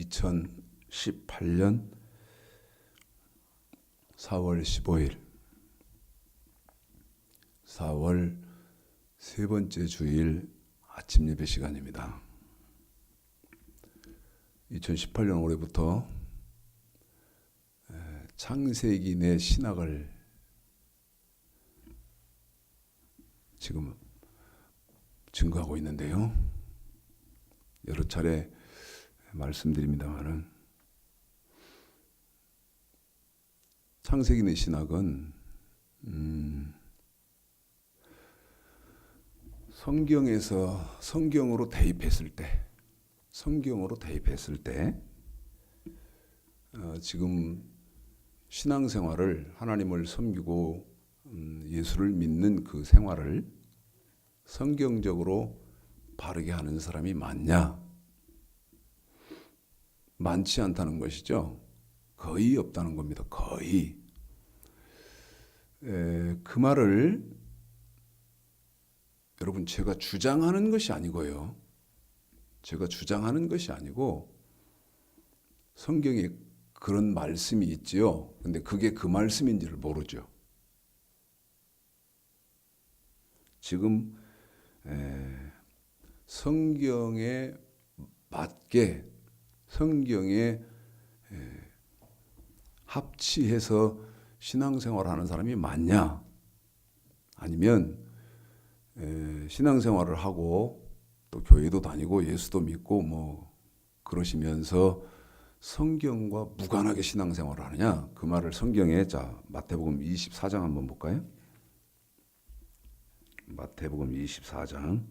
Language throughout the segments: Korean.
2018년 4월 15일 4월 세 번째 주일 아침 예배 시간입니다. 2018년 올해부터 창세기 내 신학을 지금 증거하고 있는데요. 여러 차례 말씀드립니다만은 창세기 내 신학은 성경으로 대입했을 때 지금 신앙생활을 하나님을 섬기고 예수를 믿는 그 생활을 성경적으로 바르게 하는 사람이 많냐? 많지 않다는 것이죠. 거의 없다는 겁니다. 거의. 그 말을 여러분 제가 주장하는 것이 아니고요. 제가 주장하는 것이 아니고 성경에 그런 말씀이 있지요. 근데 그게 그 말씀인지를 모르죠. 지금 성경에 맞게 성경에 합치해서 신앙생활하는 사람이 많냐? 아니면 신앙생활을 하고 또 교회도 다니고 예수도 믿고 뭐 그러시면서 성경과 무관하게 신앙생활을 하느냐? 그 말을 성경에 마태복음 24장 한번 볼까요? 마태복음 24장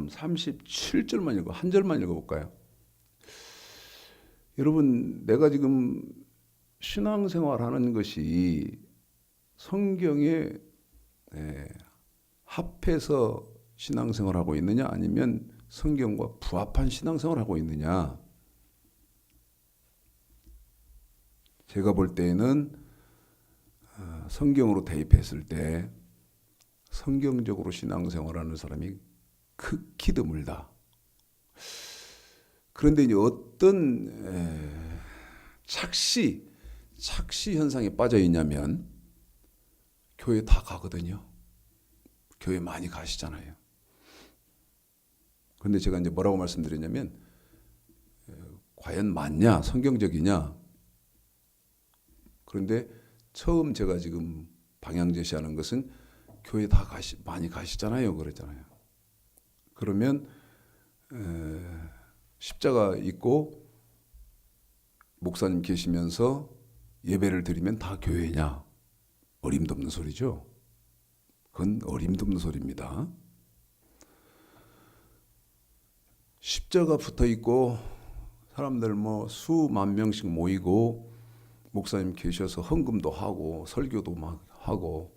37절만 읽어 한 절만 읽어볼까요? 여러분 내가 지금 신앙생활하는 것이 성경에 합해서 신앙생활하고 있느냐 아니면 성경과 부합한 신앙생활하고 있느냐. 제가 볼 때에는 성경으로 대입했을 때 성경적으로 신앙생활하는 사람이 극히 드물다. 그런데 이제 어떤 착시 현상에 빠져 있냐면 교회 다 가거든요. 교회 많이 가시잖아요. 그런데 제가 이제 뭐라고 말씀드렸냐면 과연 맞냐? 성경적이냐? 그런데 처음 제가 지금 방향 제시하는 것은 교회 다 많이 가시잖아요. 그랬잖아요. 그러면 십자가 있고 목사님 계시면서 예배를 드리면 다 교회냐? 어림도 없는 소리죠. 그건 어림도 없는 소리입니다. 십자가 붙어 있고 사람들 뭐 수만 명씩 모이고 목사님 계셔서 헌금도 하고 설교도 막 하고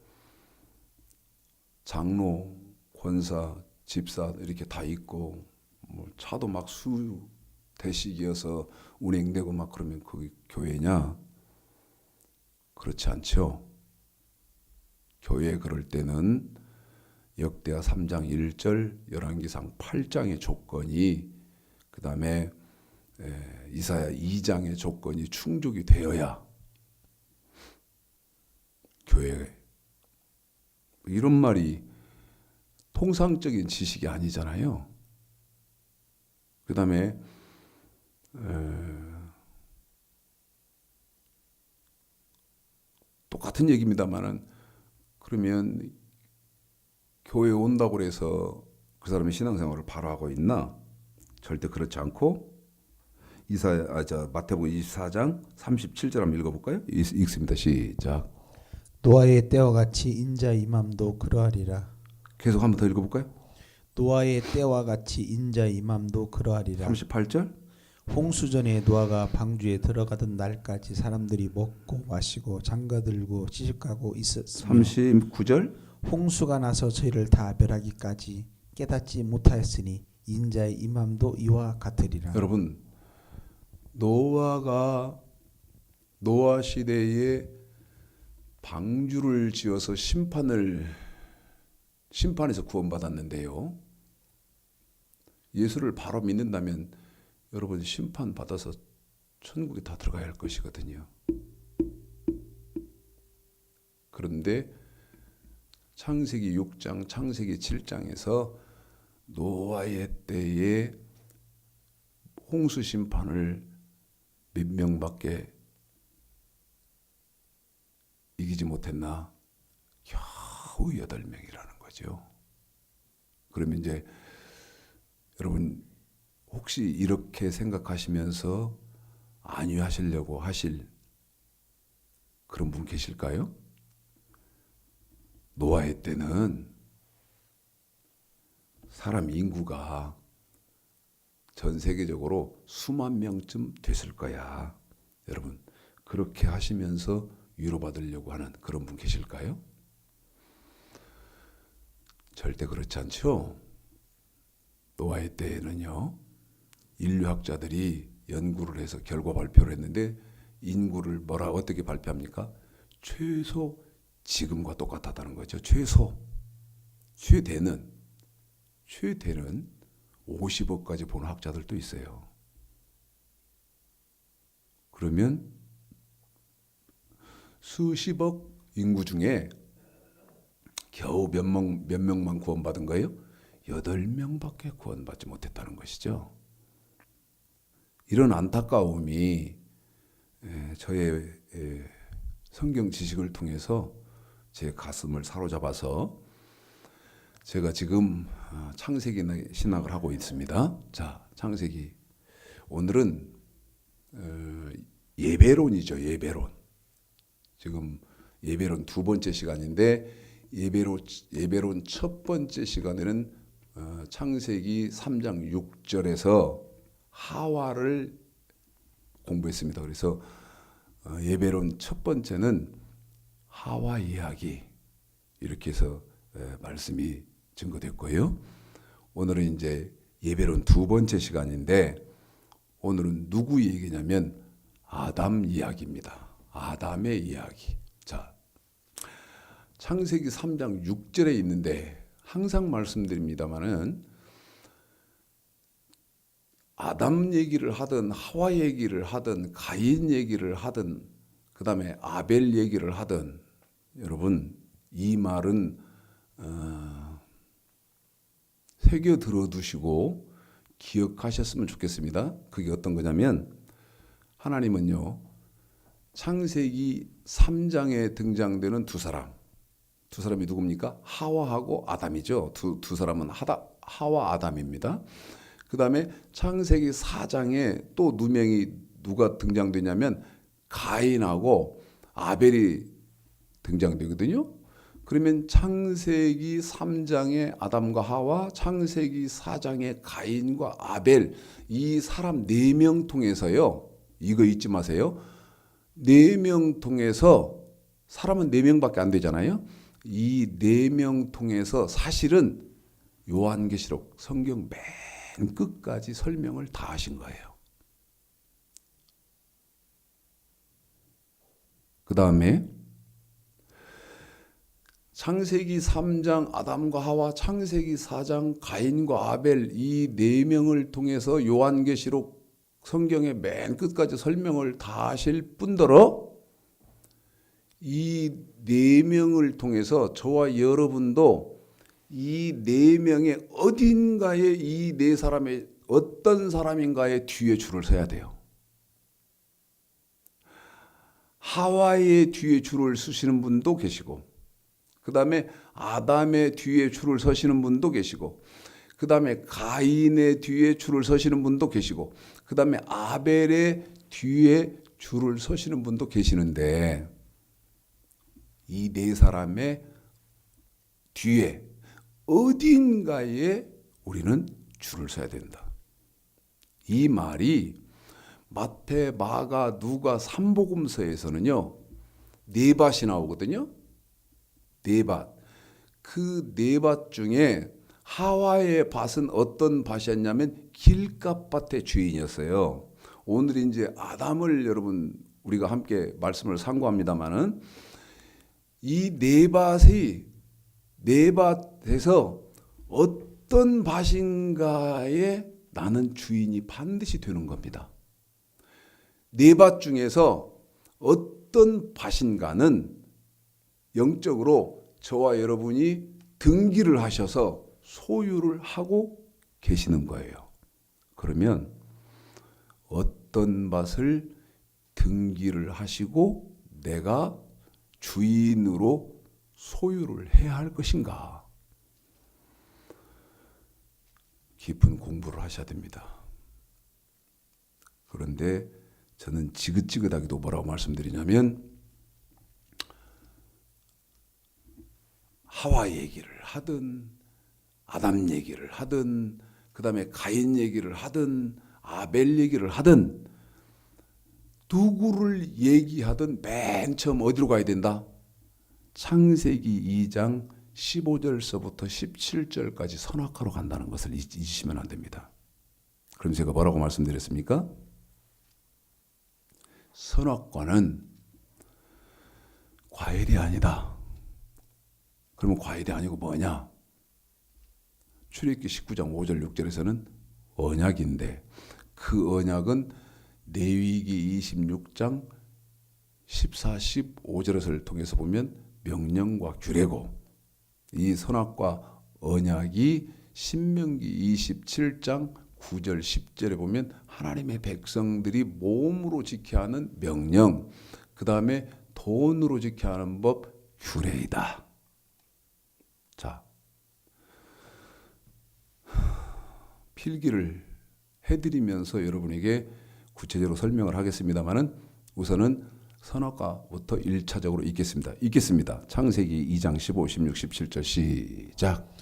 장로, 권사, 집사 이렇게 다 있고 뭐 차도 막 수 대식이어서 운행되고 막 그러면 그게 교회냐? 그렇지 않죠. 교회 그럴 때는 역대하 3장 1절, 열왕기상 8장의 조건이 그 다음에 이사야 2장의 조건이 충족이 되어야 교회. 이런 말이 통상적인 지식이 아니잖아요. 그 다음에 똑같은 얘기입니다만은 그러면 교회에 온다고 해서 그 사람의 신앙생활을 바로 하고 있나? 절대 그렇지 않고 마태복음 24장 37절 한번 읽어볼까요? 읽습니다. 시작. 노아의 때와 같이 인자 임함도 그러하리라. 계속 한번 더 읽어볼까요? 노아의 때와 같이 인자 임함도 그러하리라. 38절. 홍수전에 노아가 방주에 들어가던 날까지 사람들이 먹고 마시고 장가들고 시집가고 있었으며 39절. 홍수가 나서 저희를 다 멸하기까지 깨닫지 못하였으니 인자의 임함도 이와 같으리라. 여러분 노아 시대에 방주를 지어서 심판을 심판에서 구원받았는데요. 예수를 바로 믿는다면 여러분 심판 받아서 천국에 다 들어가야 할 것이거든요. 그런데 창세기 6장, 창세기 7장에서 노아의 때에 홍수 심판을 몇 명밖에 이기지 못했나? 겨우 8명이라는 거죠. 그러면 이제 여러분 혹시 이렇게 생각하시면서 안위하시려고 하실 그런 분 계실까요? 노아의 때는 사람 인구가 전 세계적으로 수만 명쯤 됐을 거야. 여러분 그렇게 하시면서 위로받으려고 하는 그런 분 계실까요? 절대 그렇지 않죠. 노아의 때에는요, 인류학자들이 연구를 해서 결과 발표를 했는데 인구를 어떻게 발표합니까? 최소 지금과 똑같다는 거죠. 최대는 50억까지 보는 학자들도 있어요. 그러면 수십억 인구 중에 겨우 몇 명만 구원받은 거예요? 8명밖에 구원받지 못했다는 것이죠. 이런 안타까움이 저의 성경 지식을 통해서 제 가슴을 사로잡아서 제가 지금 창세기 신학을 하고 있습니다. 자, 창세기. 오늘은 예배론이죠. 예배론. 지금 예배론 2번째 시간인데 예배론 첫 번째 시간에는 창세기 3장 6절에서 하와를 공부했습니다. 그래서 예배론 첫 번째는 하와 이야기 이렇게 해서 말씀이 증거됐고요. 오늘은 이제 예배론 2번째 시간인데 오늘은 누구 얘기냐면 아담 이야기입니다. 아담의 이야기. 자, 창세기 3장 6절에 있는데 항상 말씀드립니다마는 아담 얘기를 하든 하와 얘기를 하든 가인 얘기를 하든 그 다음에 아벨 얘기를 하든 여러분 이 말은 새겨 들어두시고 기억하셨으면 좋겠습니다. 그게 어떤 거냐면 하나님은요 창세기 3장에 등장되는 두 사람이 누굽니까? 하와하고 아담이죠. 두 사람은 하와 아담입니다. 그 다음에 창세기 4장에 또 누가 등장되냐면 가인하고 아벨이 등장되거든요. 그러면 창세기 3장의 아담과 하와, 창세기 4장의 가인과 아벨, 이 사람 4명 통해서요. 이거 잊지 마세요. 4명 통해서 사람은 4명밖에 안 되잖아요. 이 4명 통해서 사실은 요한계시록 성경 맨 끝까지 설명을 다 하신 거예요. 그 다음에 창세기 3장 아담과 하와, 창세기 4장 가인과 아벨 이 4명을 통해서 요한계시록 성경의 맨 끝까지 설명을 다 하실 뿐더러 이 4명을 통해서 저와 여러분도 이 4명의 어딘가에 이 4사람의 어떤 사람인가의 뒤에 줄을 서야 돼요. 하와의 뒤에 줄을 서시는 분도 계시고 그 다음에 아담의 뒤에 줄을 서시는 분도 계시고 그 다음에 가인의 뒤에 줄을 서시는 분도 계시고 그 다음에 아벨의 뒤에 줄을 서시는 분도 계시는데 이 4사람의 뒤에 어딘가에 우리는 줄을 서야 된다. 이 말이 마태, 마가, 누가, 삼복음서에서는요 4밭이 나오거든요. 4밭. 그 4밭 중에 하와의 밭은 어떤 밭이었냐면 길갓밭의 주인이었어요. 오늘 이제 아담을 여러분 우리가 함께 말씀을 상고합니다마는 이 4밭이 내 밭에서 어떤 밭인가에 나는 주인이 반드시 되는 겁니다. 내 밭 중에서 어떤 밭인가는 영적으로 저와 여러분이 등기를 하셔서 소유를 하고 계시는 거예요. 그러면 어떤 밭을 등기를 하시고 내가 주인으로 소유를 해야 할 것인가? 깊은 공부를 하셔야 됩니다. 그런데 저는 지긋지긋하게도 뭐라고 말씀드리냐면 하와 얘기를 하든 아담 얘기를 하든 그 다음에 가인 얘기를 하든 아벨 얘기를 하든 누구를 얘기하든 맨 처음 어디로 가야 된다? 창세기 2장 15절서부터 17절까지 선악과로 간다는 것을 잊으시면 안 됩니다. 그럼 제가 뭐라고 말씀드렸습니까? 선악과는 과일이 아니다. 그러면 과일이 아니고 뭐냐? 출애굽기 19장 5절 6절에서는 언약인데 그 언약은 레위기 26장 14, 15절을 통해서 보면 명령과 규례고 이 선악과 언약이 신명기 27장 9절 10절에 보면 하나님의 백성들이 몸으로 지켜야 하는 명령, 그 다음에 돈으로 지켜야 하는 법, 규례이다. 자, 필기를 해드리면서 여러분에게 구체적으로 설명을 하겠습니다만은 우선은 선악과부터 1차적으로 읽겠습니다. 창세기 2장 15, 16, 17절 시작.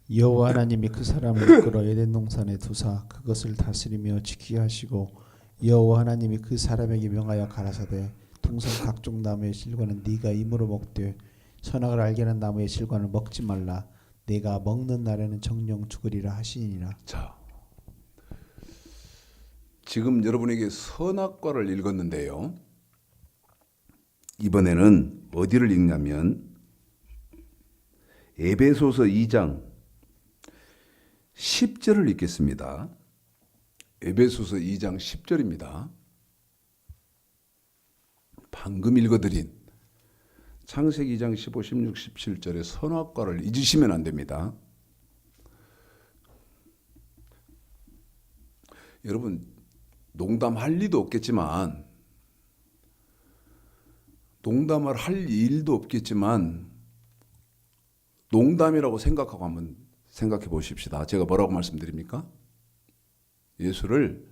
여호와 하나님이 그 사람을 이끌어 에덴 동산에 두사 그것을 다스리며 지키게 하시고 여호와 하나님이 그 사람에게 명하여 가라사대 동산 각종 나무의 실과는 네가 임으로 먹되 선악을 알게 하는 나무의 실과는 먹지 말라. 네가 먹는 날에는 정령 죽으리라 하시니라. 자, 지금 여러분에게 선악과를 읽었는데요. 이번에는 어디를 읽냐면 에베소서 2장 10절을 읽겠습니다. 에베소서 2장 10절입니다. 방금 읽어드린 창세기 2장 15, 16, 17절의 선악과를 잊으시면 안 됩니다. 여러분 농담할 리도 없겠지만 농담을 할 일도 없겠지만 농담이라고 생각하고 한번 생각해 보십시다. 제가 뭐라고 말씀드립니까? 예수를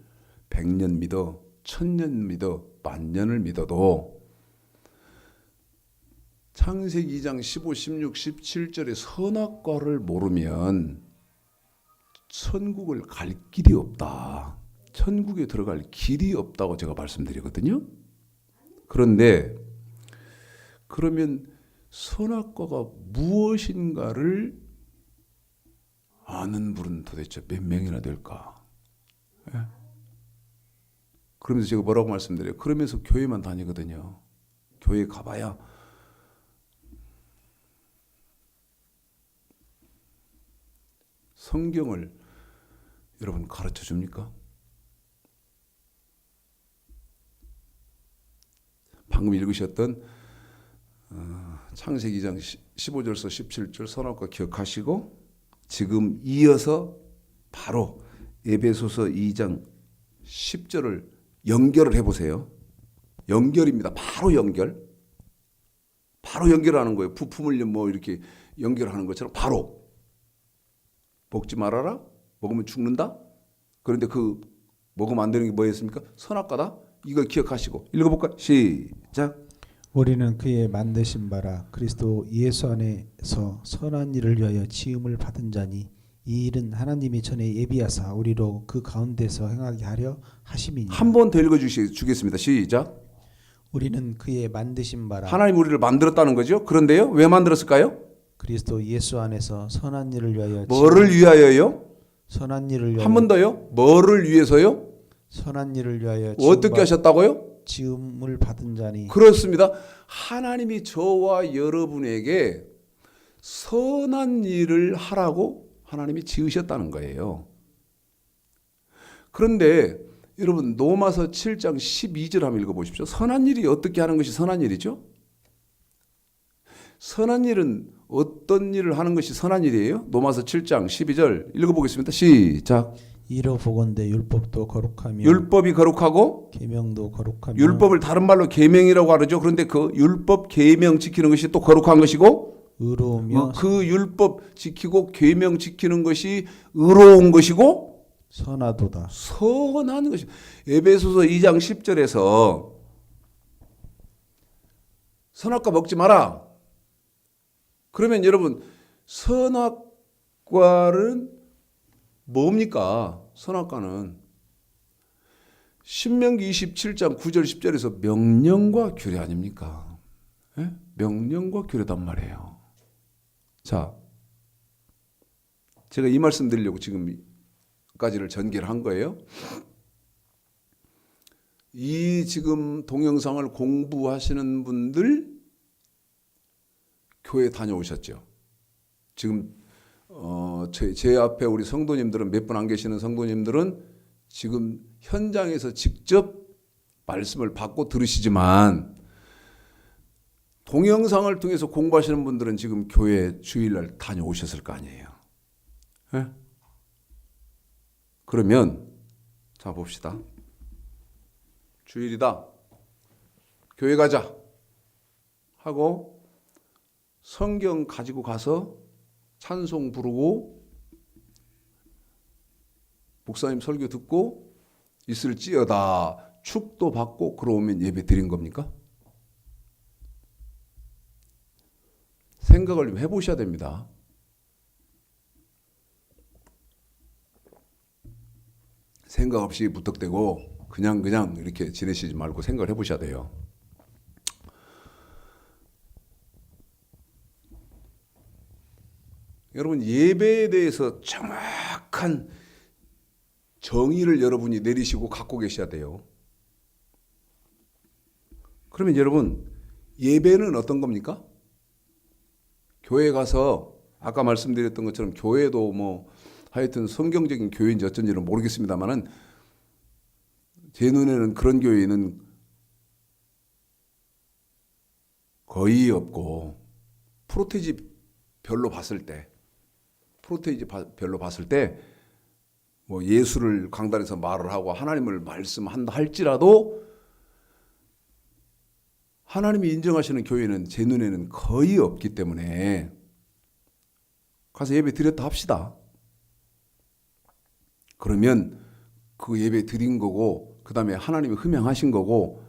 100년 믿어, 1000년 믿어, 만년을 믿어도 창세기 2장 15, 16, 17절의 선악과를 모르면 천국을 갈 길이 없다. 천국에 들어갈 길이 없다고 제가 말씀드리거든요. 그런데 그러면 선악과가 무엇인가를 아는 분은 도대체 몇 명이나 될까? 예? 그러면서 제가 뭐라고 말씀드려요? 그러면서 교회만 다니거든요. 교회 가봐야 성경을 여러분 가르쳐 줍니까? 방금 읽으셨던 창세기 2장 15절서 17절 선악과 기억하시고 지금 이어서 바로 에베소서 2장 10절을 연결을 해보세요. 연결입니다. 바로 연결. 바로 연결하는 거예요. 부품을 뭐 이렇게 연결하는 것처럼 바로. 먹지 말아라. 먹으면 죽는다. 그런데 그 먹으면 안 되는 게 뭐였습니까? 선악과다. 이걸 기억하시고 읽어볼까요? 시작. 우리는 그의 만드신 바라 그리스도 예수 안에서 선한 일을 위하여 지음을 받은 자니 이 일은 하나님이 전에 예비하사 우리로 그 가운데서 행하게 하려 하심이니라. 한 번 더 읽어주겠습니다. 시작. 우리는 그의 만드신 바라 하나님 우리를 만들었다는 거죠. 그런데요, 왜 만들었을까요? 그리스도 예수 안에서 선한 일을 위하여 뭐를 위하여요? 선한 일을 위하여 한 번 더요. 뭐를 위해서요? 선한 일을 위하여 어떻게 하셨다고요? 지음을 받은 자니 그렇습니다. 하나님이 저와 여러분에게 선한 일을 하라고 하나님이 지으셨다는 거예요. 그런데 여러분 로마서 7장 12절 한번 읽어보십시오. 선한 일이 어떻게 하는 것이 선한 일이죠? 선한 일은 어떤 일을 하는 것이 선한 일이에요? 로마서 7장 12절 읽어보겠습니다. 시작. 이로 보건대 율법도 거룩하며 율법이 거룩하고 계명도 거룩하며 율법을 다른 말로 계명이라고 하죠. 그런데 그 율법 계명 지키는 것이 또 거룩한 것이고 의로우며 그 율법 지키고 계명 지키는 것이 의로운 것이고 선하도다. 선한 것이. 에베소서 2장 10절에서 선악과 먹지 마라. 그러면 여러분 선악과는 뭡니까? 선악과는 신명기 27장 9절 10절에서 명령과 규례 아닙니까? 예? 명령과 규례단 말이에요. 자, 제가 이 말씀 드리려고 지금까지를 전개를 한 거예요. 이 지금 동영상을 공부하시는 분들 교회 다녀오셨죠? 지금 제 앞에 우리 성도님들은 몇 분 안 계시는 성도님들은 지금 현장에서 직접 말씀을 받고 들으시지만 동영상을 통해서 공부하시는 분들은 지금 교회 주일날 다녀오셨을 거 아니에요. 네? 그러면 자 봅시다. 주일이다. 교회 가자 하고 성경 가지고 가서 찬송 부르고 목사님 설교 듣고 있을지어다 축도 받고 그러면 예배 드린 겁니까? 생각을 좀 해보셔야 됩니다. 생각 없이 무턱대고 그냥 이렇게 지내시지 말고 생각을 해보셔야 돼요. 여러분 예배에 대해서 정확한 정의를 여러분이 내리시고 갖고 계셔야 돼요. 그러면 여러분 예배는 어떤 겁니까? 교회 가서 아까 말씀드렸던 것처럼 교회도 뭐 하여튼 성경적인 교회인지 어쩐지는 모르겠습니다만은 제 눈에는 그런 교회는 거의 없고 프로테이지 별로 봤을 때 뭐 예수를 강단에서 말을 하고 하나님을 말씀한다 할지라도 하나님이 인정하시는 교회는 제 눈에는 거의 없기 때문에 가서 예배 드렸다 합시다. 그러면 그 예배 드린 거고 그 다음에 하나님이 흠양하신 거고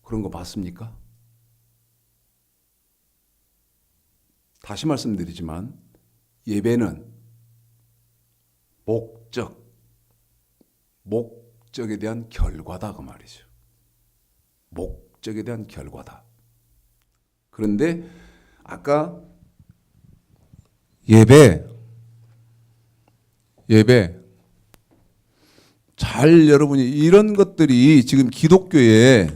그런 거 맞습니까? 다시 말씀드리지만 예배는 목적에 대한 결과다 그 말이죠. 목적에 대한 결과다. 그런데 아까 예배 잘 여러분이 이런 것들이 지금 기독교에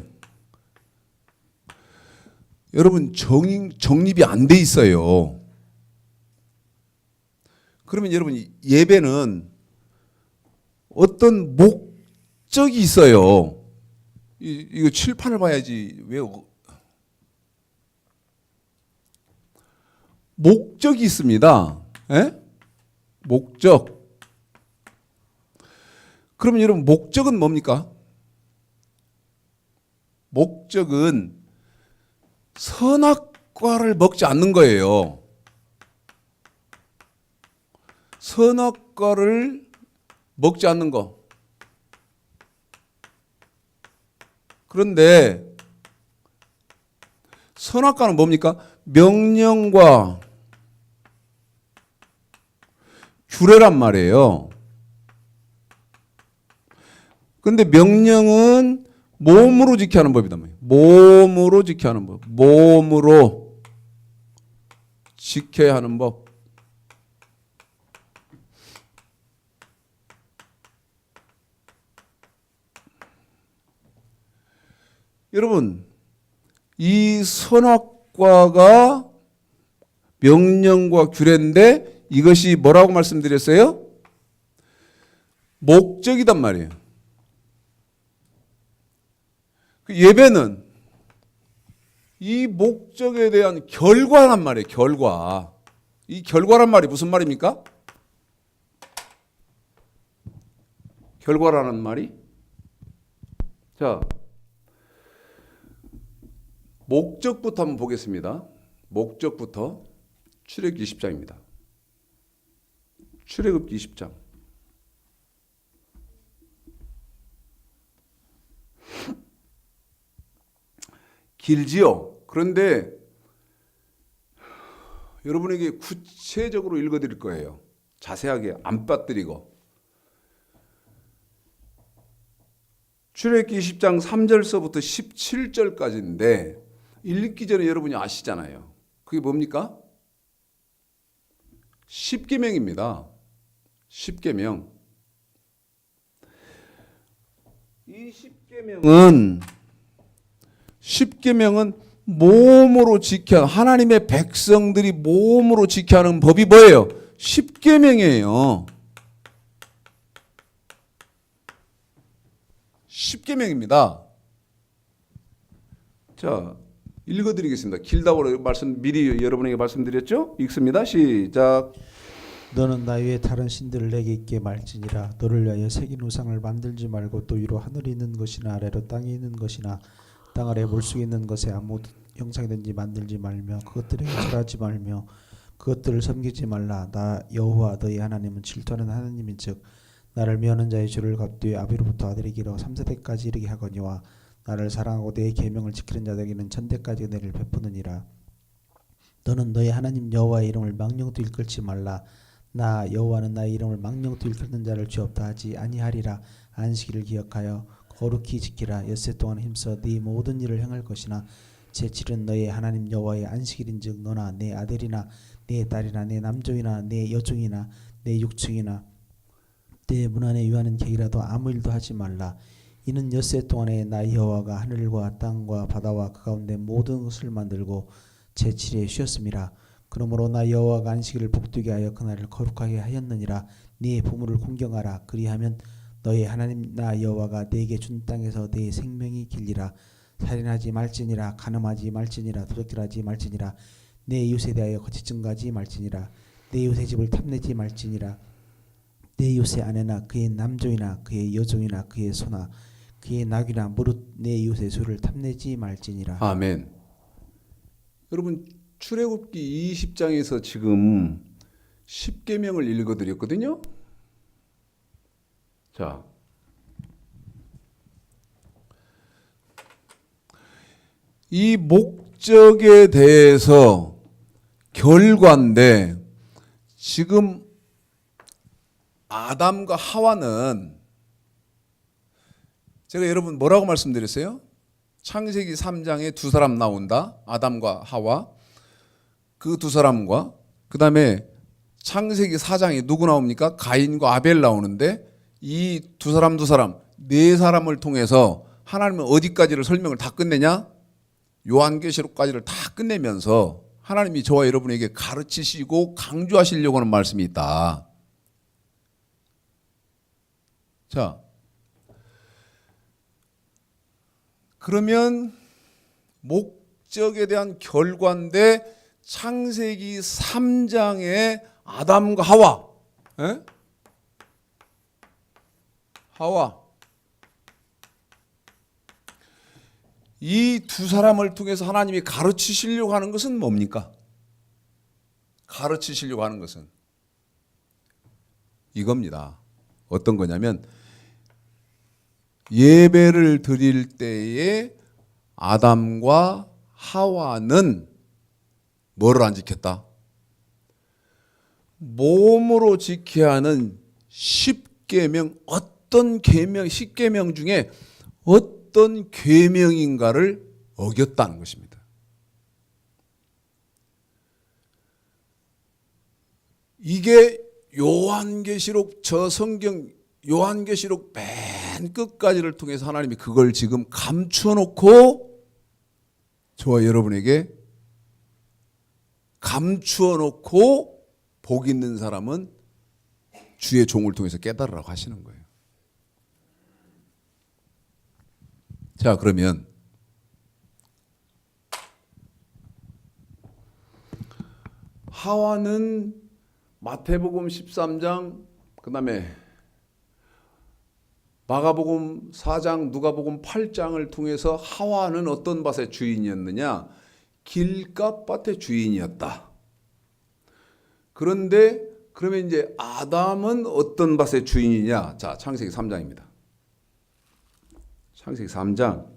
여러분 정립이 안 돼 있어요. 그러면 여러분 예배는 어떤 목적이 있어요. 이거 칠판을 봐야지 왜 목적이 있습니다. 에? 목적. 그러면 여러분 목적은 뭡니까? 목적은 선악과를 먹지 않는 거예요. 선악과를 먹지 않는 거. 그런데 선악과는 뭡니까? 명령과 규례란 말이에요. 근데 명령은 몸으로 지켜야 하는 법이다. 몸으로 지켜야 하는 법. 몸으로 지켜야 하는 법. 여러분, 이 선악과가 명령과 규례인데 이것이 뭐라고 말씀드렸어요? 목적이단 말이에요. 그 예배는 이 목적에 대한 결과란 말이에요. 결과. 이 결과란 말이 무슨 말입니까? 결과라는 말이? 자, 목적부터 한번 보겠습니다. 목적부터 출애굽기 20장입니다. 출애굽기 20장. 길지요. 그런데 여러분에게 구체적으로 읽어드릴 거예요. 자세하게 안 빠뜨리고. 출애굽기 20장 3절서부터 17절까지인데 읽기 전에 여러분이 아시잖아요. 그게 뭡니까? 십계명입니다. 십계명. 이 십계명은 몸으로 지켜야 하나님의 백성들이 몸으로 지켜야 하는 법이 뭐예요? 십계명이에요. 십계명입니다. 자, 읽어드리겠습니다. 길다고 미리 여러분에게 말씀드렸죠? 읽습니다. 시작. 너는 나 외에 다른 신들을 내게 있게 말지니라. 너를 위하여 새긴 우상을 만들지 말고 또 위로 하늘에 있는 것이나 아래로 땅에 있는 것이나 땅 아래 물속에 있는 것에 아무 형상이든지 만들지 말며 그것들에 절하지 말며 그것들을 섬기지 말라. 나 여호와 너희 하나님은 질투하는 하나님인즉 나를 미워하는 자의 죄를 갚되 아비로부터 아들에게로 3세대까지 이르게 하거니와 나를 사랑하고 내 계명을 지키는 자들에게는 천대까지 은혜를 베푸느니라. 너는 너희 하나님 여호와의 이름을 망령도 일컬지 말라. 나 여호와는 나의 이름을 망령도 일컫는 자를 죄 없다 하지 아니하리라. 안식일을 기억하여 거룩히 지키라. 엿새 동안 힘써 네 모든 일을 행할 것이나 제7은 너의 하나님 여호와의 안식일인즉 너나 내 아들이나 내 딸이나 내 남종이나 내 여종이나 내 육충이나 내 문 안에 유하는 객이라도 아무 일도 하지 말라. 이는 엿새 동안에 나 여호와가 하늘과 땅과 바다와 그 가운데 모든 것을 만들고 제7일에 쉬었음이라. 그러므로 나 여호와가 안식일을 복되게 하여 그날을 거룩하게 하였느니라. 네 부모를 공경하라. 그리하면 너의 하나님 나 여호와가 네게 준 땅에서 네 생명이 길리라. 살인하지 말지니라. 간음하지 말지니라. 도적질하지 말지니라. 내 이웃에 대하여 거짓 증거하지 말지니라. 내 이웃의 집을 탐내지 말지니라. 내 이웃의 아내나 그의 남종이나 그의 여종이나 그의 소나 그의 낙이나 무릇 내 이웃의 소를 탐내지 말지니라. 아멘. 여러분 출애굽기 20장에서 지금 십계명을 읽어드렸거든요. 자, 이 목적에 대해서 결과인데 지금 아담과 하와는 제가 여러분 뭐라고 말씀드렸어요? 창세기 3장에 두 사람 나온다. 아담과 하와. 그 두 사람과 그 다음에 창세기 4장에 누구 나옵니까? 가인과 아벨 나오는데 이 두 사람 네 사람을 통해서 하나님은 어디까지를 설명을 다 끝내냐? 요한계시록까지를 다 끝내면서 하나님이 저와 여러분에게 가르치시고 강조하시려고 하는 말씀이 있다. 자, 그러면 목적에 대한 결과인데 창세기 3장의 아담과 하와, 에? 하와 이 두 사람을 통해서 하나님이 가르치시려고 하는 것은 뭡니까? 가르치시려고 하는 것은 이겁니다. 어떤 거냐면 예배를 드릴 때에 아담과 하와는 뭐를 안 지켰다? 몸으로 지켜야 하는 십계명, 어떤 계명, 십계명 중에 어떤 계명인가를 어겼다는 것입니다. 이게 요한계시록 저 성경 요한계시록 맨 끝까지를 통해서 하나님이 그걸 지금 감춰놓고 저와 여러분에게 감추어 놓고 복 있는 사람은 주의 종을 통해서 깨달으라고 하시는 거예요. 자, 그러면 하와는 마태복음 13장, 그다음에 마가복음 4장, 누가복음 8장을 통해서 하와는 어떤 밭의 주인이었느냐? 길값밭의 주인이었다. 그런데 그러면 이제 아담은 어떤 밭의 주인이냐? 자, 창세기 3장입니다. 창세기 3장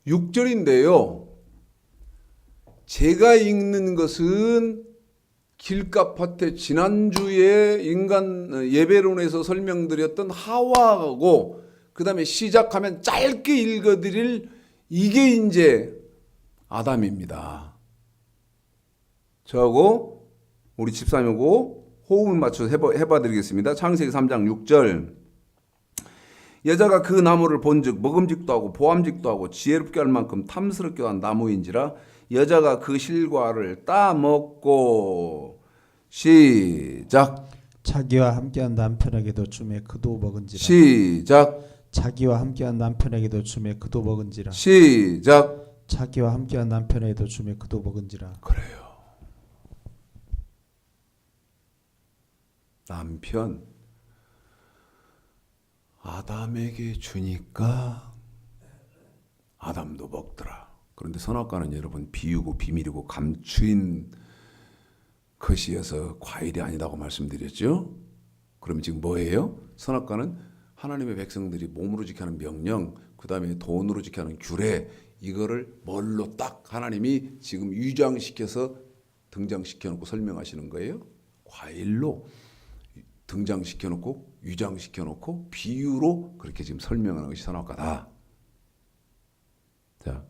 6절인데요. 제가 읽는 것은 길값밭에 지난주에 인간 예배론에서 설명드렸던 하와하고 그 다음에 시작하면 짧게 읽어드릴 이게 이제 아담입니다. 저하고 우리 집사님하고 호흡을 맞춰서 해봐드리겠습니다. 창세기 3장 6절. 여자가 그 나무를 본즉 먹음직도 하고 보암직도 하고 지혜롭게 할 만큼 탐스럽게 한 나무인지라 여자가 그 실과를 따먹고 시작. 자기와 함께한 남편에게도 주매 그도 먹은지라. 시작. 자기와 함께한 남편에게도 주매 그도 먹은지라. 시작. 자기와 함께한 남편에게도 주매 그도 먹은지라. 그래요. 남편 아담에게 주니까 아담도 먹더라. 그런데 선악과는 여러분 비유고 비밀이고 감추인 것이어서 과일이 아니라고 말씀드렸죠. 그럼 지금 뭐예요? 선악과는 하나님의 백성들이 몸으로 지켜야 하는 명령, 그 다음에 돈으로 지켜야 하는 규례, 이거를 뭘로 딱 하나님이 지금 위장시켜서 등장시켜놓고 설명하시는 거예요. 과일로 등장시켜놓고 위장시켜놓고 비유로 그렇게 지금 설명하는 것이 선악과다. 자,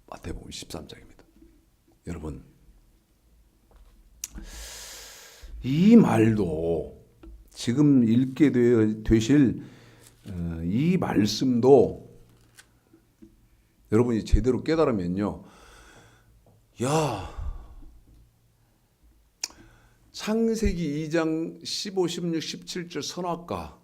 마태복음 13장입니다. 여러분, 이 말도 지금 읽게 되실 이 말씀도 여러분이 제대로 깨달으면요, 야, 창세기 2장 15, 16, 17절 선악과,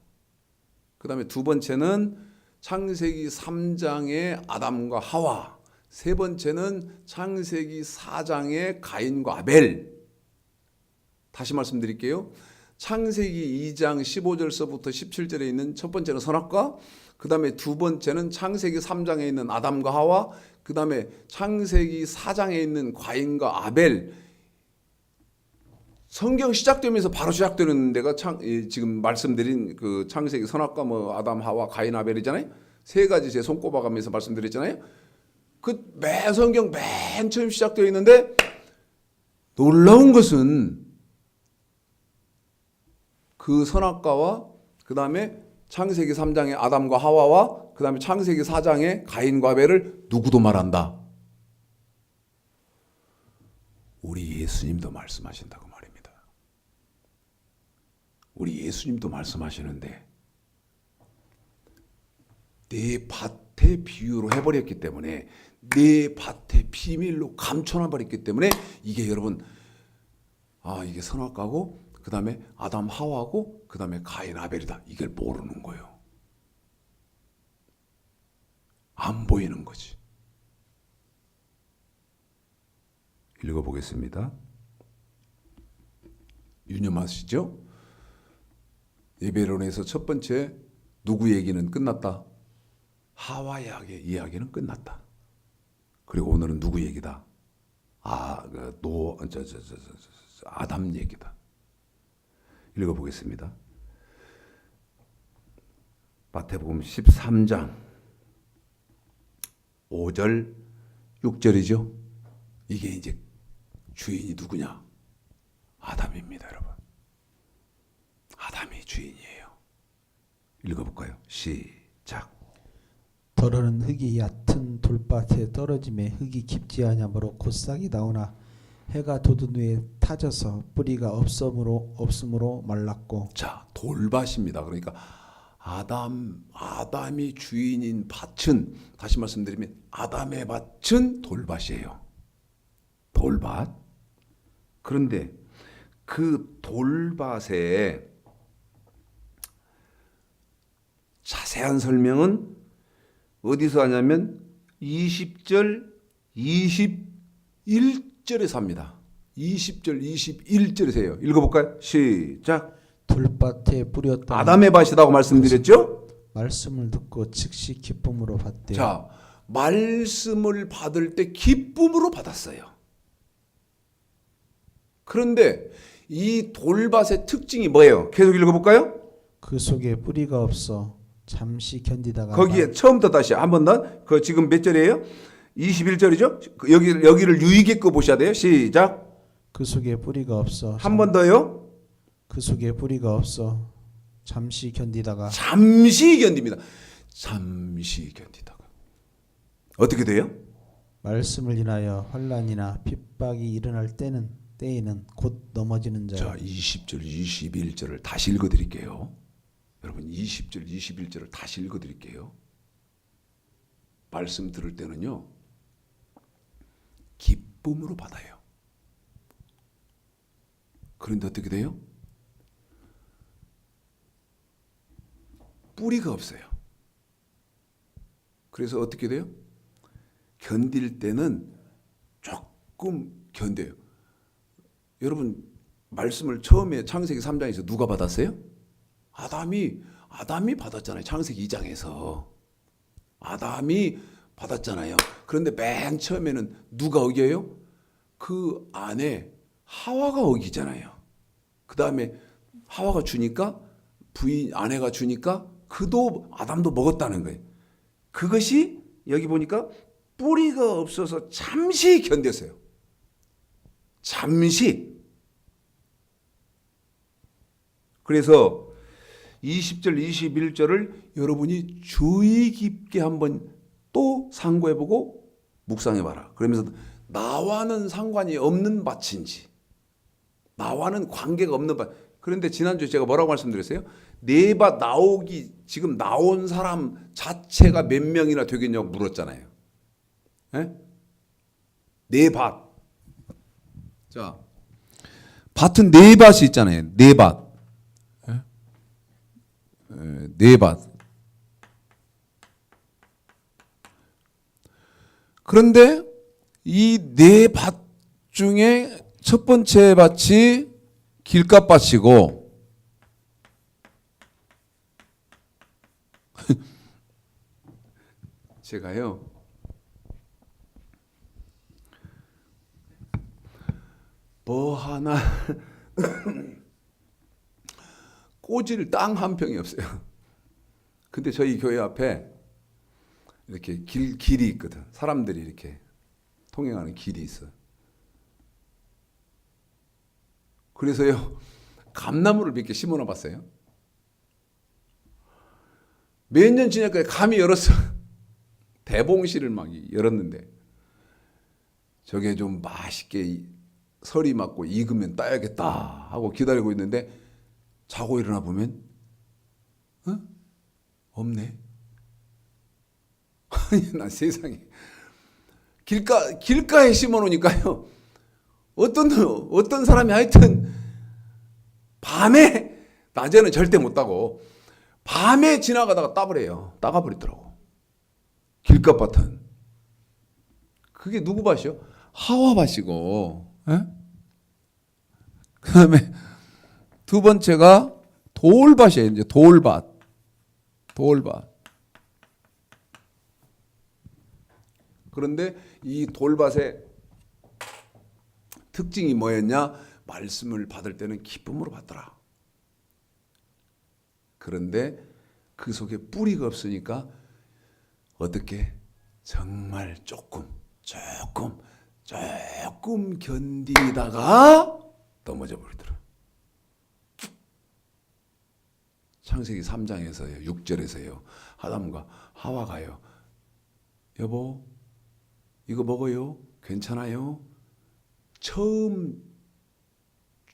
그 다음에 두 번째는 창세기 3장의 아담과 하와, 세 번째는 창세기 4장의 가인과 아벨. 다시 말씀드릴게요. 창세기 2장 15절서부터 17절에 있는 첫 번째는 선악과, 그 다음에 두 번째는 창세기 3장에 있는 아담과 하와, 그 다음에 창세기 4장에 있는 가인과 아벨. 성경 시작되면서 바로 시작되는 데가 지금 말씀드린 그 창세기 선악과 뭐 아담 하와 가인 아벨이잖아요. 세 가지 제 손꼽아가면서 말씀드렸잖아요. 그 매 성경 맨 처음 시작되어 있는데 놀라운 것은 그 선악과와 그 다음에 창세기 3장의 아담과 하와와 그 다음에 창세기 4장의 가인과 아벨을 누구도 말한다. 우리 예수님도 말씀하신다고 말입니다. 우리 예수님도 말씀하시는데 내 밭의 비유로 해버렸기 때문에, 내 밭의 비밀로 감춰놔버렸기 때문에 이게 여러분, 이게 선악과고 그 다음에 아담 하와고 그 다음에 가인 아벨이다, 이걸 모르는 거예요. 안 보이는 거지. 읽어보겠습니다. 유념하시죠? 예배론에서 첫 번째 누구 얘기는 끝났다. 하와의 이야기는 끝났다. 그리고 오늘은 누구 얘기다. 아담 얘기다. 읽어보겠습니다. 마태복음 13장 5절 6절이죠. 이게 이제 주인이 누구냐? 아담입니다, 여러분. 아담이 주인이에요. 읽어볼까요? 시작. 더러는 흙이 얕은 돌밭에 떨어짐에 흙이 깊지 아니하므로 곧 싹이 나오나 해가 돋은 후에 타져서 뿌리가 없음으로 말랐고. 자, 돌밭입니다. 그러니까 아담이 주인인 밭은, 다시 말씀드리면 아담의 밭은 돌밭이에요. 돌밭. 그런데 그 돌밭에 자세한 설명은 어디서 하냐면 20절, 21절에서 합니다. 20절, 21절에서 해요. 읽어볼까요? 시작. 돌밭에 뿌렸다. 아담의 밭이라고 말씀드렸죠? 말씀을 듣고 즉시 기쁨으로 받되. 자, 말씀을 받을 때 기쁨으로 받았어요. 그런데 이 돌밭의 특징이 뭐예요? 계속 읽어볼까요? 그 속에 뿌리가 없어 잠시 견디다가. 거기에 처음부터 다시 한 번 더. 그 지금 몇 절이에요? 21절이죠? 여기를 유의 깊게 보셔야 돼요. 시작. 그 속에 뿌리가 없어. 한 번 더요. 그 속에 뿌리가 없어 잠시 견디다가. 잠시 견딥니다. 잠시 견디다가. 어떻게 돼요? 말씀을 인하여 환난이나 핍박이 일어날 때에는 곧 넘어지는 자. 자, 20절, 21절을 다시 읽어드릴게요. 여러분 20절, 21절을 다시 읽어드릴게요. 말씀 들을 때는요, 기쁨으로 받아요. 그런데 어떻게 돼요? 뿌리가 없어요. 그래서 어떻게 돼요? 견딜 때는 조금 견뎌요. 여러분 말씀을 처음에 창세기 3장에서 누가 받았어요? 아담이 받았잖아요. 창세기 2장에서 아담이 받았잖아요. 그런데 맨 처음에는 누가 어겨요? 그 안에 하와가 어기잖아요. 그 다음에 하와가 주니까 아내가 주니까 그도 아담도 먹었다는 거예요. 그것이 여기 보니까 뿌리가 없어서 잠시 견뎠어요. 잠시. 그래서 20절, 21절을 여러분이 주의 깊게 한번 또 상고해보고 묵상해봐라. 그러면서 나와는 상관이 없는 밭인지, 나와는 관계가 없는 밭. 그런데 지난주에 제가 뭐라고 말씀드렸어요? 네 밭 지금 나온 사람 자체가 몇 명이나 되겠냐고 물었잖아요. 예? 네 밭. 자, 밭은 네 밭이 있잖아요. 네 밭. 네 밭. 그런데 이 네 밭 중에 첫 번째 밭이 길갓밭이고 제가요 뭐 하나 꽂을 땅 한 평이 없어요. 근데 저희 교회 앞에 이렇게 길이 있거든. 사람들이 이렇게 통행하는 길이 있어. 그래서요 감나무를 몇 개 심어놔 봤어요. 몇 년 지나니까 감이 열었어. 대봉실을 막 열었는데 저게 좀 맛있게 설이 맞고 익으면 따야겠다 하고 기다리고 있는데 자고 일어나 보면 없네. 아니 난 세상에 길가에 심어 놓으니까요 어떤 사람이 하여튼 밤에, 낮에는 절대 못 따고 밤에 지나가다가 따가버리더라고. 길가밭은. 그게 누구 밭이요? 하와 밭이고. 그 다음에 두 번째가 돌밭이에요. 이제 돌밭. 그런데 이 돌밭의 특징이 뭐였냐? 말씀을 받을 때는 기쁨으로 받더라. 그런데 그 속에 뿌리가 없으니까 어떻게 정말 조금 견디다가 넘어져 버리더라. 창세기 3장에서요, 6절에서요, 아담과 하와가요, 여보, 이거 먹어요? 괜찮아요? 처음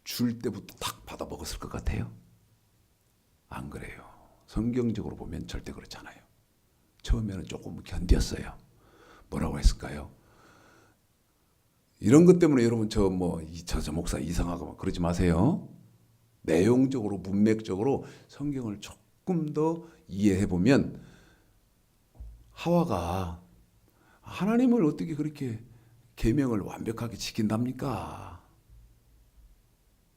줄 때부터 탁 받아 먹었을 것 같아요? 안 그래요. 성경적으로 보면 절대 그렇지 않아요. 처음에는 조금 견뎠어요. 뭐라고 했을까요? 이런 것 때문에 여러분 저 목사 이상하고 막 그러지 마세요. 내용적으로 문맥적으로 성경을 조금 더 이해해 보면 하와가 하나님을 어떻게 그렇게 계명을 완벽하게 지킨답니까?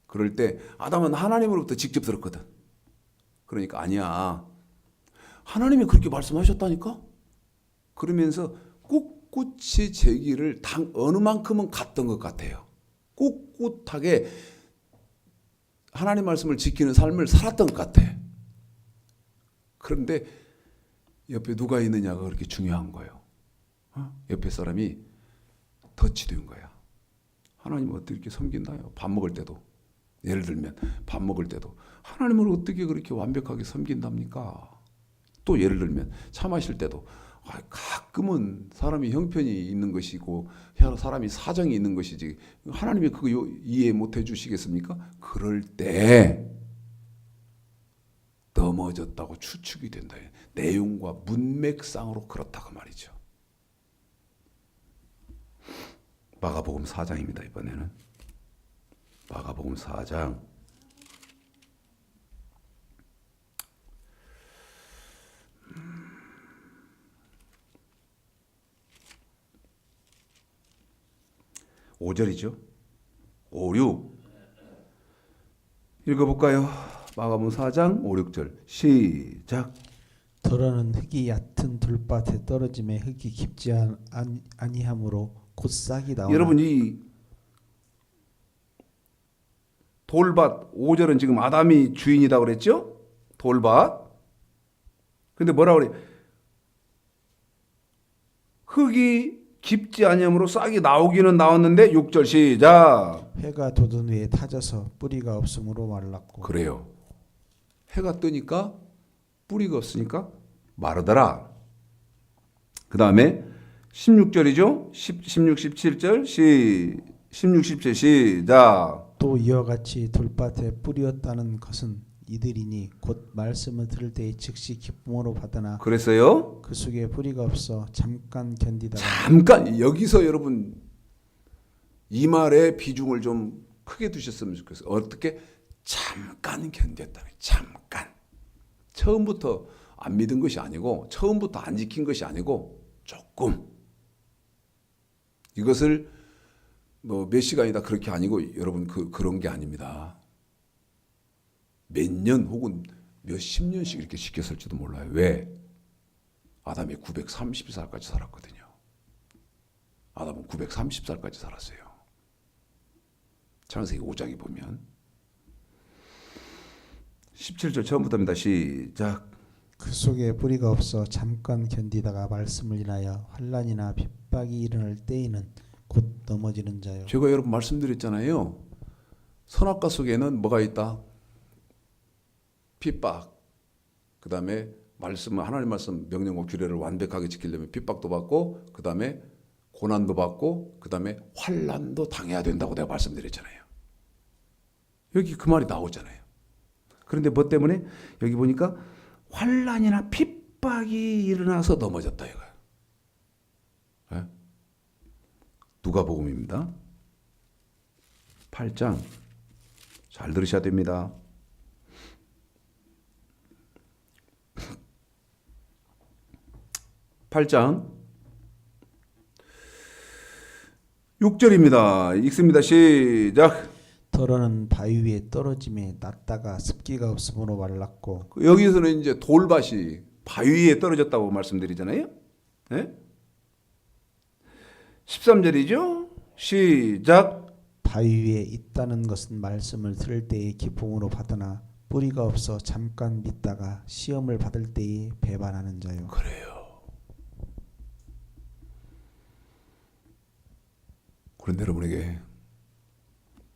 그럴 때 아담은 하나님으로부터 직접 들었거든. 그러니까 아니야. 하나님이 그렇게 말씀하셨다니까? 그러면서 꿋꿋이 제 길을 어느 만큼은 갔던 것 같아요. 꿋꿋하게 하나님 말씀을 지키는 삶을 살았던 것 같아. 그런데 옆에 누가 있느냐가 그렇게 중요한 거예요. 옆에 사람이 터치된 거야. 하나님을 어떻게 이렇게 섬긴다요? 밥 먹을 때도. 예를 들면 밥 먹을 때도 하나님을 어떻게 그렇게 완벽하게 섬긴답니까? 또 예를 들면 차 마실 때도 가끔은 사람이 형편이 있는 것이고 사람이 사정이 있는 것이지 하나님이 그거 이해 못 해주시겠습니까? 그럴 때 넘어졌다고 추측이 된다. 내용과 문맥상으로 그렇다고 말이죠. 마가복음 4장입니다. 이번에는 마가복음 4장 5절이죠. 5, 6 읽어볼까요? 마가복음 4장 5, 6절 시작. 더러는 흙이 얕은 돌밭에 떨어짐에 흙이 깊지 아니하므로 곧 싹이 나오나. 여러분 이 돌밭 5절은 지금 아담이 주인이라고 그랬죠? 돌밭. 근데 뭐라고 그래? 흙이 깊지 아니하므로 싹이 나오기는 나왔는데 6절 시작. 해가 돋은 후에 타져서 뿌리가 없으므로 말랐고. 그래요. 해가 뜨니까 뿌리가 없으니까 마르더라. 그 다음에 16절이죠. 16, 17절 16, 17 시작. 또 이와 같이 돌밭에 뿌리었다는 것은 이들이니 곧 말씀을 들을 때에 즉시 기쁨으로 받으나 그랬어요. 그 속에 뿌리가 없어 잠깐 견디다가. 잠깐 여기서 여러분 이 말의 비중을 좀 크게 두셨으면 좋겠어요. 어떻게 잠깐 견뎠다는 잠깐. 처음부터 안 믿은 것이 아니고 처음부터 안 지킨 것이 아니고 조금. 이것을 몇 시간이다 그렇게 아니고 여러분 그런 게 아닙니다. 몇 년 혹은 몇십 년씩 이렇게 지켰을지도 몰라요. 왜? 아담이 930살까지 살았거든요. 아담은 930살까지 살았어요. 창세기 5장에 보면 17절 처음부터입니다. 시작. 그 속에 뿌리가 없어 잠깐 견디다가 말씀을 인하여 환난이나 핍박이 일어날 때에는 곧 넘어지는 자요. 제가 여러분 말씀드렸잖아요. 선악과 속에는 뭐가 있다? 핍박. 그 다음에 하나님 말씀 명령과 규례를 완벽하게 지키려면 핍박도 받고 그 다음에 고난도 받고 그 다음에 환난도 당해야 된다고 내가 말씀드렸잖아요. 여기 그 말이 나오잖아요. 그런데 뭐 때문에 여기 보니까 환난이나 핍박이 일어나서 넘어졌다 이거예요. 네? 누가복음입니다. 8장 잘 들으셔야 됩니다. 8장 6절입니다. 읽습니다. 시작. 더러는 바위 위에 떨어짐에 났다가 습기가 없으므로 말랐고. 여기서는 이제 돌밭이 바위 위에 떨어졌다고 말씀드리잖아요. 네? 13절이죠. 시작. 바위 위에 있다는 것은 말씀을 들을 때에 기쁨으로 받으나 뿌리가 없어 잠깐 믿다가 시험을 받을 때에 배반하는 자요. 그래요. 그런데 여러분에게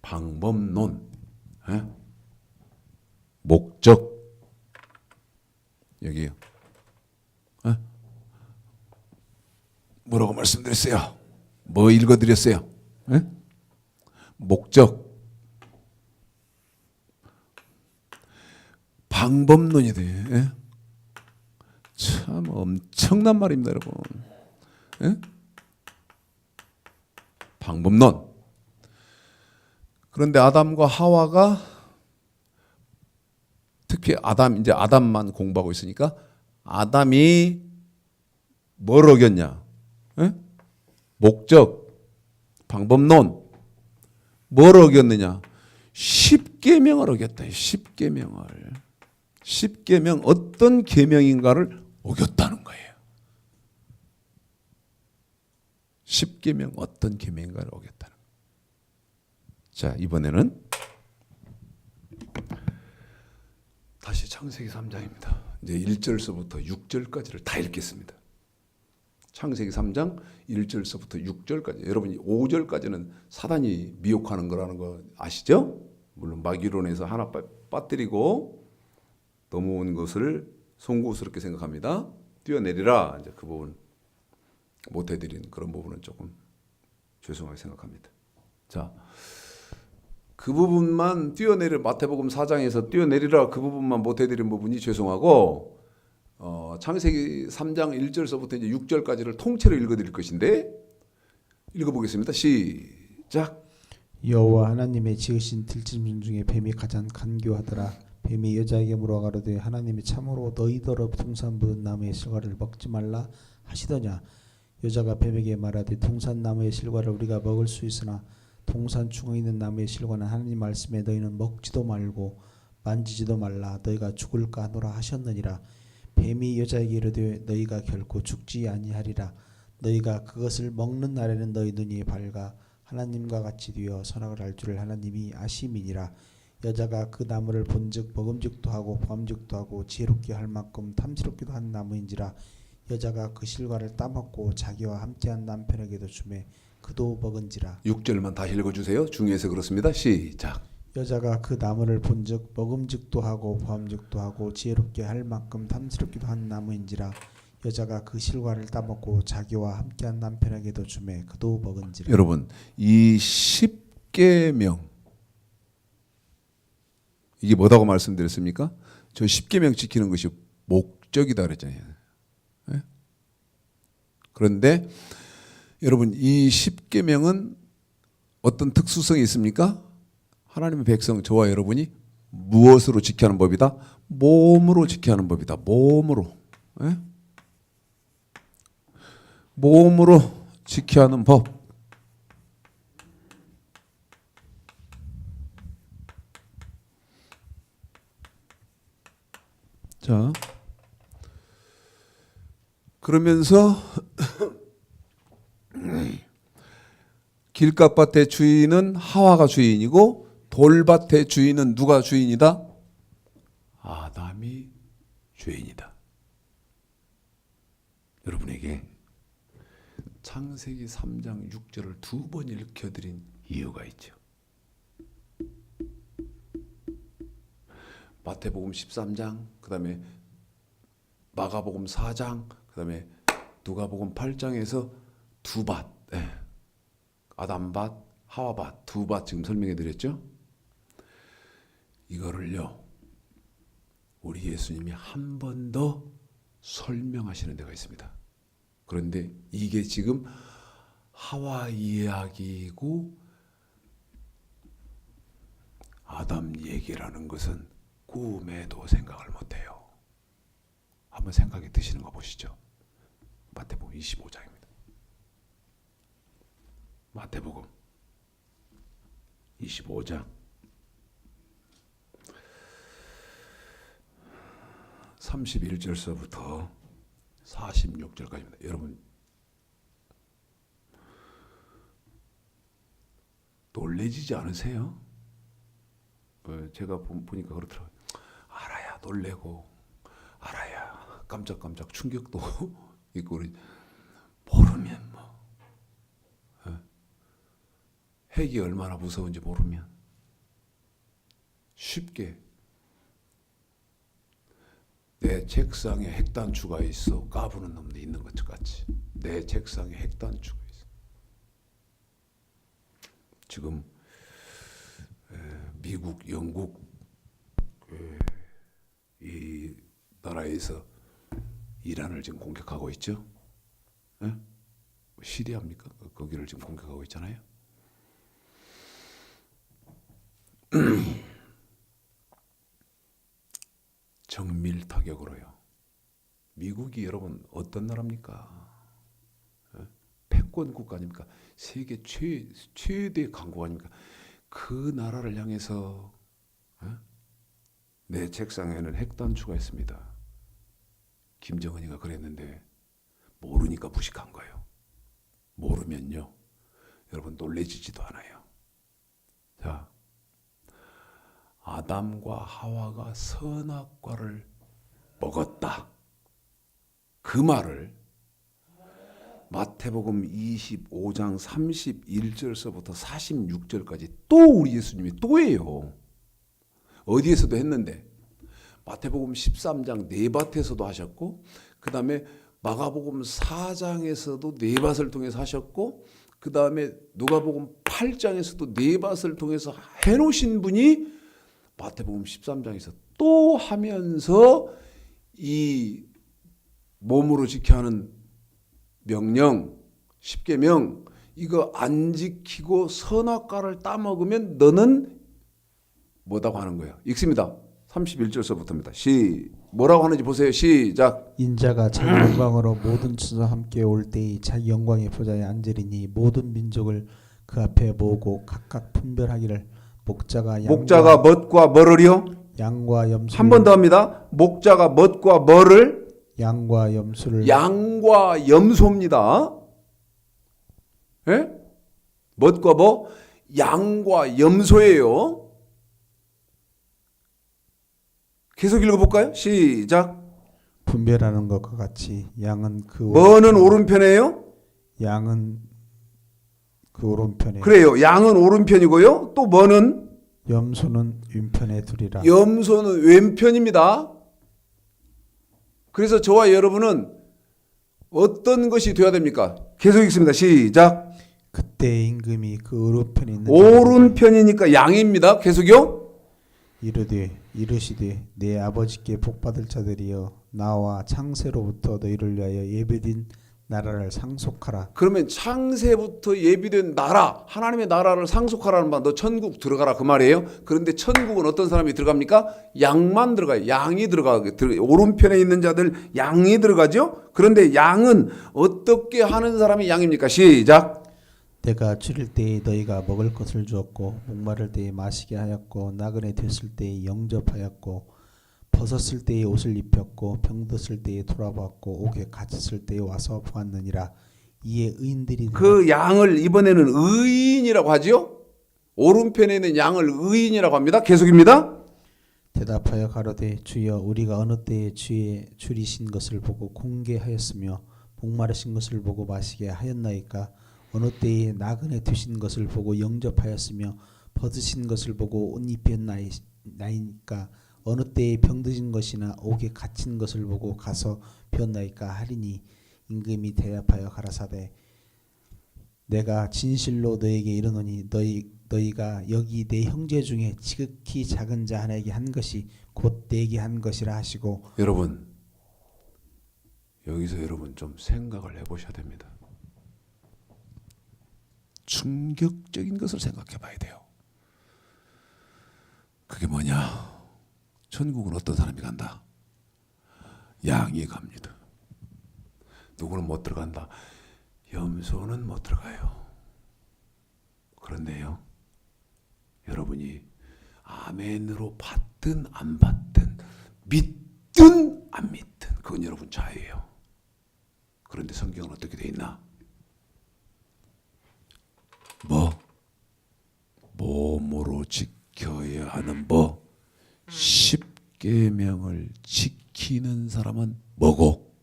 방법론, 목적 여기요. 뭐라고 말씀드렸어요? 뭐 읽어드렸어요? 목적, 방법론이 돼. 참 엄청난 말입니다, 여러분. 예? 방법론. 그런데 아담과 하와가 특히 이제 아담만 공부하고 있으니까 아담이 뭘 어겼냐? 예? 목적, 방법론. 뭘 어겼느냐? 십계명을 어겼다. 십계명을. 십계명 어떤 계명인가를 어겼다는 거예요. 십계명 어떤 계명인가를 어겼다는 거예요. 자, 이번에는 다시 창세기 3장입니다. 이제 1절서부터 6절까지를 다 읽겠습니다. 창세기 3장 1절서부터 6절까지. 여러분이 5절까지는 사단이 미혹하는 거라는 거 아시죠? 물론 마귀론에서 하나 빠뜨리고 넘어온 것을 송구스럽게 생각합니다. 뛰어내리라. 이제 그 부분 못 해드린 그런 부분은 조금 죄송하게 생각합니다. 자, 그 부분만 마태복음 4장에서 뛰어내리라 그 부분만 못 해드린 부분이 죄송하고 창세기 3장 1절서부터 이제 6절까지를 통째로 읽어드릴 것인데 읽어보겠습니다. 시작. 여호와 하나님의 지으신 들짐승 중에 뱀이 가장 간교하더라. 뱀이 여자에게 물어가로되 하나님이 참으로 너희더러 동산 묻은 나무의 실과를 먹지 말라 하시더냐. 여자가 뱀에게 말하되 동산 나무의 실과를 우리가 먹을 수 있으나 동산 중앙에 있는 나무의 실과는 하나님 말씀에 너희는 먹지도 말고 만지지도 말라 너희가 죽을까 하노라 하셨느니라. 뱀이 여자에게 이르되 너희가 결코 죽지 아니하리라. 너희가 그것을 먹는 날에는 너희 눈이 밝아 하나님과 같이 되어 선악을 알 줄을 하나님이 아심이니라. 여자가 그 나무를 본즉 먹음직도 하고 보암직도 하고 지혜롭게 할 만큼 탐스럽기도 한 나무인지라. 여자가 그 실과를 따먹고 자기와 함께한 남편에게도 주매 그도 먹은지라. 6절만 다시 읽어주세요. 중요해서 그렇습니다. 시작. 여자가 그 나무를 본즉 먹음직도 하고 보암직도 하고 지혜롭게 할 만큼 탐스럽기도 한 나무인지라. 여자가 그 실과를 따먹고 자기와 함께한 남편에게도 주매 그도 먹은지라. 여러분, 이 십계명 이게 뭐라고 말씀드렸습니까? 저 십계명 지키는 것이 목적이다 그랬잖아요. 네? 그런데 여러분, 이 십계명은 어떤 특수성이 있습니까? 하나님의 백성 저와 여러분이 무엇으로 지켜야 하는 법이다? 몸으로 지켜야 하는 법이다. 몸으로. 네? 몸으로 지켜야 하는 법. 자, 그러면서 길갓밭의 주인은 하와가 주인이고 돌밭의 주인은 누가 주인이다? 아담이 주인이다. 여러분에게 창세기 3장 6절을 2번 읽혀드린 이유가 있죠. 마태복음 13장, 그 다음에 마가복음 4장, 그 다음에 누가복음 8장에서 두 밭, 아담밭, 하와밭, 두 밭 지금 설명해 드렸죠. 이거를요, 우리 예수님이 한 번 더 설명하시는 데가 있습니다. 그런데 이게 지금 하와 이야기이고 아담 얘기라는 것은 꿈에도 생각을 못해요. 한번 생각이 드시는 거 보시죠. 마태복음 25장입니다. 마태복음 25장 31절서부터 46절까지입니다. 여러분 놀래지지 않으세요? 제가 보니까 그렇더라고요. 알아야 놀래고 알아야 깜짝깜짝 충격도 있고 모르면 뭐 핵이 얼마나 무서운지 모르면 쉽게 내 책상에 핵단추가 있어 까부는 놈도 있는 것 같이 내 책상에 핵단추가 있어. 지금 미국, 영국 이 나라에서 이란을 지금 공격하고 있죠. 예? 시리아입니까? 거기를 지금 공격하고 있잖아요. 정밀 타격으로요. 미국이 여러분 어떤 나라입니까? 예? 패권 국가 아닙니까? 세계 최대 강국 아닙니까? 그 나라를 향해서 예? 내 책상에는 핵단추가 있습니다. 김정은이가 그랬는데 모르니까 무식한 거예요. 모르면요, 여러분 놀래지지도 않아요. 자, 아담과 하와가 선악과를 먹었다. 그 말을 마태복음 25장 31절서부터 46절까지 또 우리 예수님이 또예요. 어디에서도 했는데 마태복음 13장 네밭에서도 하셨고, 그 다음에 마가복음 4장에서도 네밭을 통해서 하셨고, 그 다음에 누가복음 8장에서도 네밭을 통해서 해놓으신 분이 마태복음 13장에서 또 하면서 이 몸으로 지켜야 하는 명령, 십계명, 이거 안 지키고 선악과를 따먹으면 너는 뭐라고 하는 거예요? 읽습니다. 31절서부터입니다. 뭐라고 하는지 보세요. 시작. 인자가 자기 영광으로 모든 천사와 함께 올 때에 자기 영광의 보좌에 앉으리니 모든 민족을 그 앞에 모으고 각각 분별하기를 목자가 뭣과 뭐를요? 양과 염소를 한 번 더 합니다. 목자가 뭣과 뭐를? 양과 염소를 양과 염소입니다. 예? 뭣과 뭐? 양과 염소예요. 계속 읽어볼까요? 시작. 분별하는 것과 같이 양은 그 뭐는 오른편이에요? 양은 그 오른편에 그래요. 양은 오른편이고요. 또 뭐는? 염소는 왼편에 두리라. 염소는 왼편입니다. 그래서 저와 여러분은 어떤 것이 되어야 됩니까? 계속 읽습니다. 시작. 그때 임금이 그 오른편에 있는 오른편이니까 양입니다. 계속요. 이르시되 내 아버지께 복받을 자들이여 나와 창세로부터 너희를 위하여 예배된 나라를 상속하라. 그러면 창세부터 예비된 나라, 하나님의 나라를 상속하라는 말, 너 천국 들어가라 그 말이에요. 그런데 천국은 어떤 사람이 들어갑니까? 양만 들어가요. 양이 오른편에 있는 자들 양이 들어가죠. 그런데 양은 어떻게 하는 사람이 양입니까? 시작. 내가 줄일 때에 너희가 먹을 것을 주었고 목마를 때에 마시게 하였고 나그네 됐을 때에 영접하였고 벗었을 때에 옷을 입혔고 병들었을 때에 돌아보았고 옥에 갇혔을 때에 와서 보았느니라. 이에 의인들이 그 양을 이번에는 의인이라고 하지요. 오른편에 있는 양을 의인이라고 합니다. 계속입니다. 대답하여 가로되 주여 우리가 어느 때에 주의 줄이신 것을 보고 공개하였으며 목마르신 것을 보고 마시게 하였나이까. 어느 때에 나그네 되신 것을 보고 영접하였으며 벗으신 것을 보고 옷 입혔나이까. 어느 때에 병드신 것이나 옥에 갇힌 것을 보고 가서 배웠나이까 하리니 임금이 대답하여 가라사대 내가 진실로 너에게 이르노니 너희가 여기 내 형제 중에 지극히 작은 자 하나에게 한 것이 곧 내게 한 것이라 하시고. 여러분 여기서 여러분 좀 생각을 해보셔야 됩니다. 충격적인 것을 생각해 봐야 돼요. 그게 뭐냐? 천국은 어떤 사람이 간다? 양이 갑니다. 누구는 못 들어간다? 염소는 못 들어가요. 그런데요, 여러분이 아멘으로 받든 안 받든 믿든 안 믿든 그건 여러분 자유예요. 그런데 성경은 어떻게 돼 있나? 몸으로 지켜야 하는 십계명을 지키는 사람은 뭐고?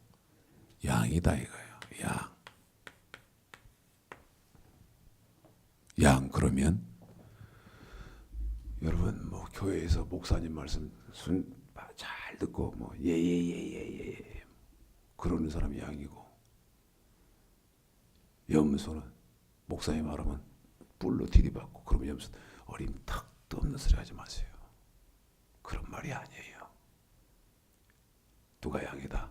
양이다 이거예요. 양 그러면 여러분 교회에서 목사님 말씀 잘 듣고 예예예예예 그러는 사람이 양이고, 염소는 목사님 말하면 뿔로 들이받고, 그러면 염소 어림탁도 없는 소리 하지 마세요. 그런 말이 아니에요. 누가 양이다?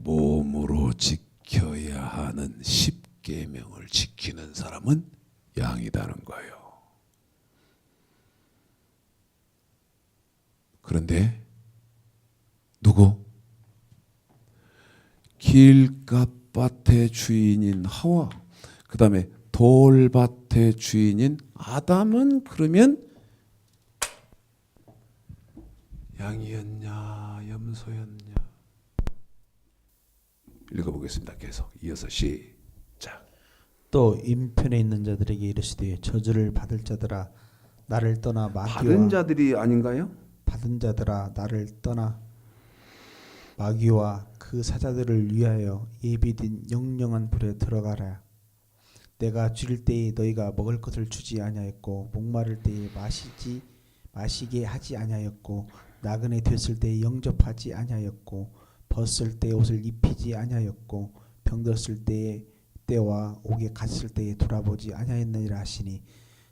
몸으로 지켜야 하는 십계명을 지키는 사람은 양이다는 거예요. 그런데 누구? 길갓밭의 주인인 하와, 그 다음에 돌밭의 주인인 아담은 그러면 양이었냐 염소였냐? 읽어보겠습니다. 계속 이어서 시작. 또 인편에 있는 자들에게 이르시되 저주를 받을 자들아 나를 떠나 마귀와 받은 자들이 아닌가요? 받은 자들아 나를 떠나 마귀와 그 사자들을 위하여 예비된 영영한 불에 들어가라. 내가 줄일 때에 너희가 먹을 것을 주지 아니하였고 목마를 때에 마시게 하지 아니하였고 나그네 됐을 때에 영접하지 아니하였고 벗을 때에 옷을 입히지 아니하였고 병들었을 때에 때와 옥에 갇혔을 때에 돌아보지 아니하였느니라 하시니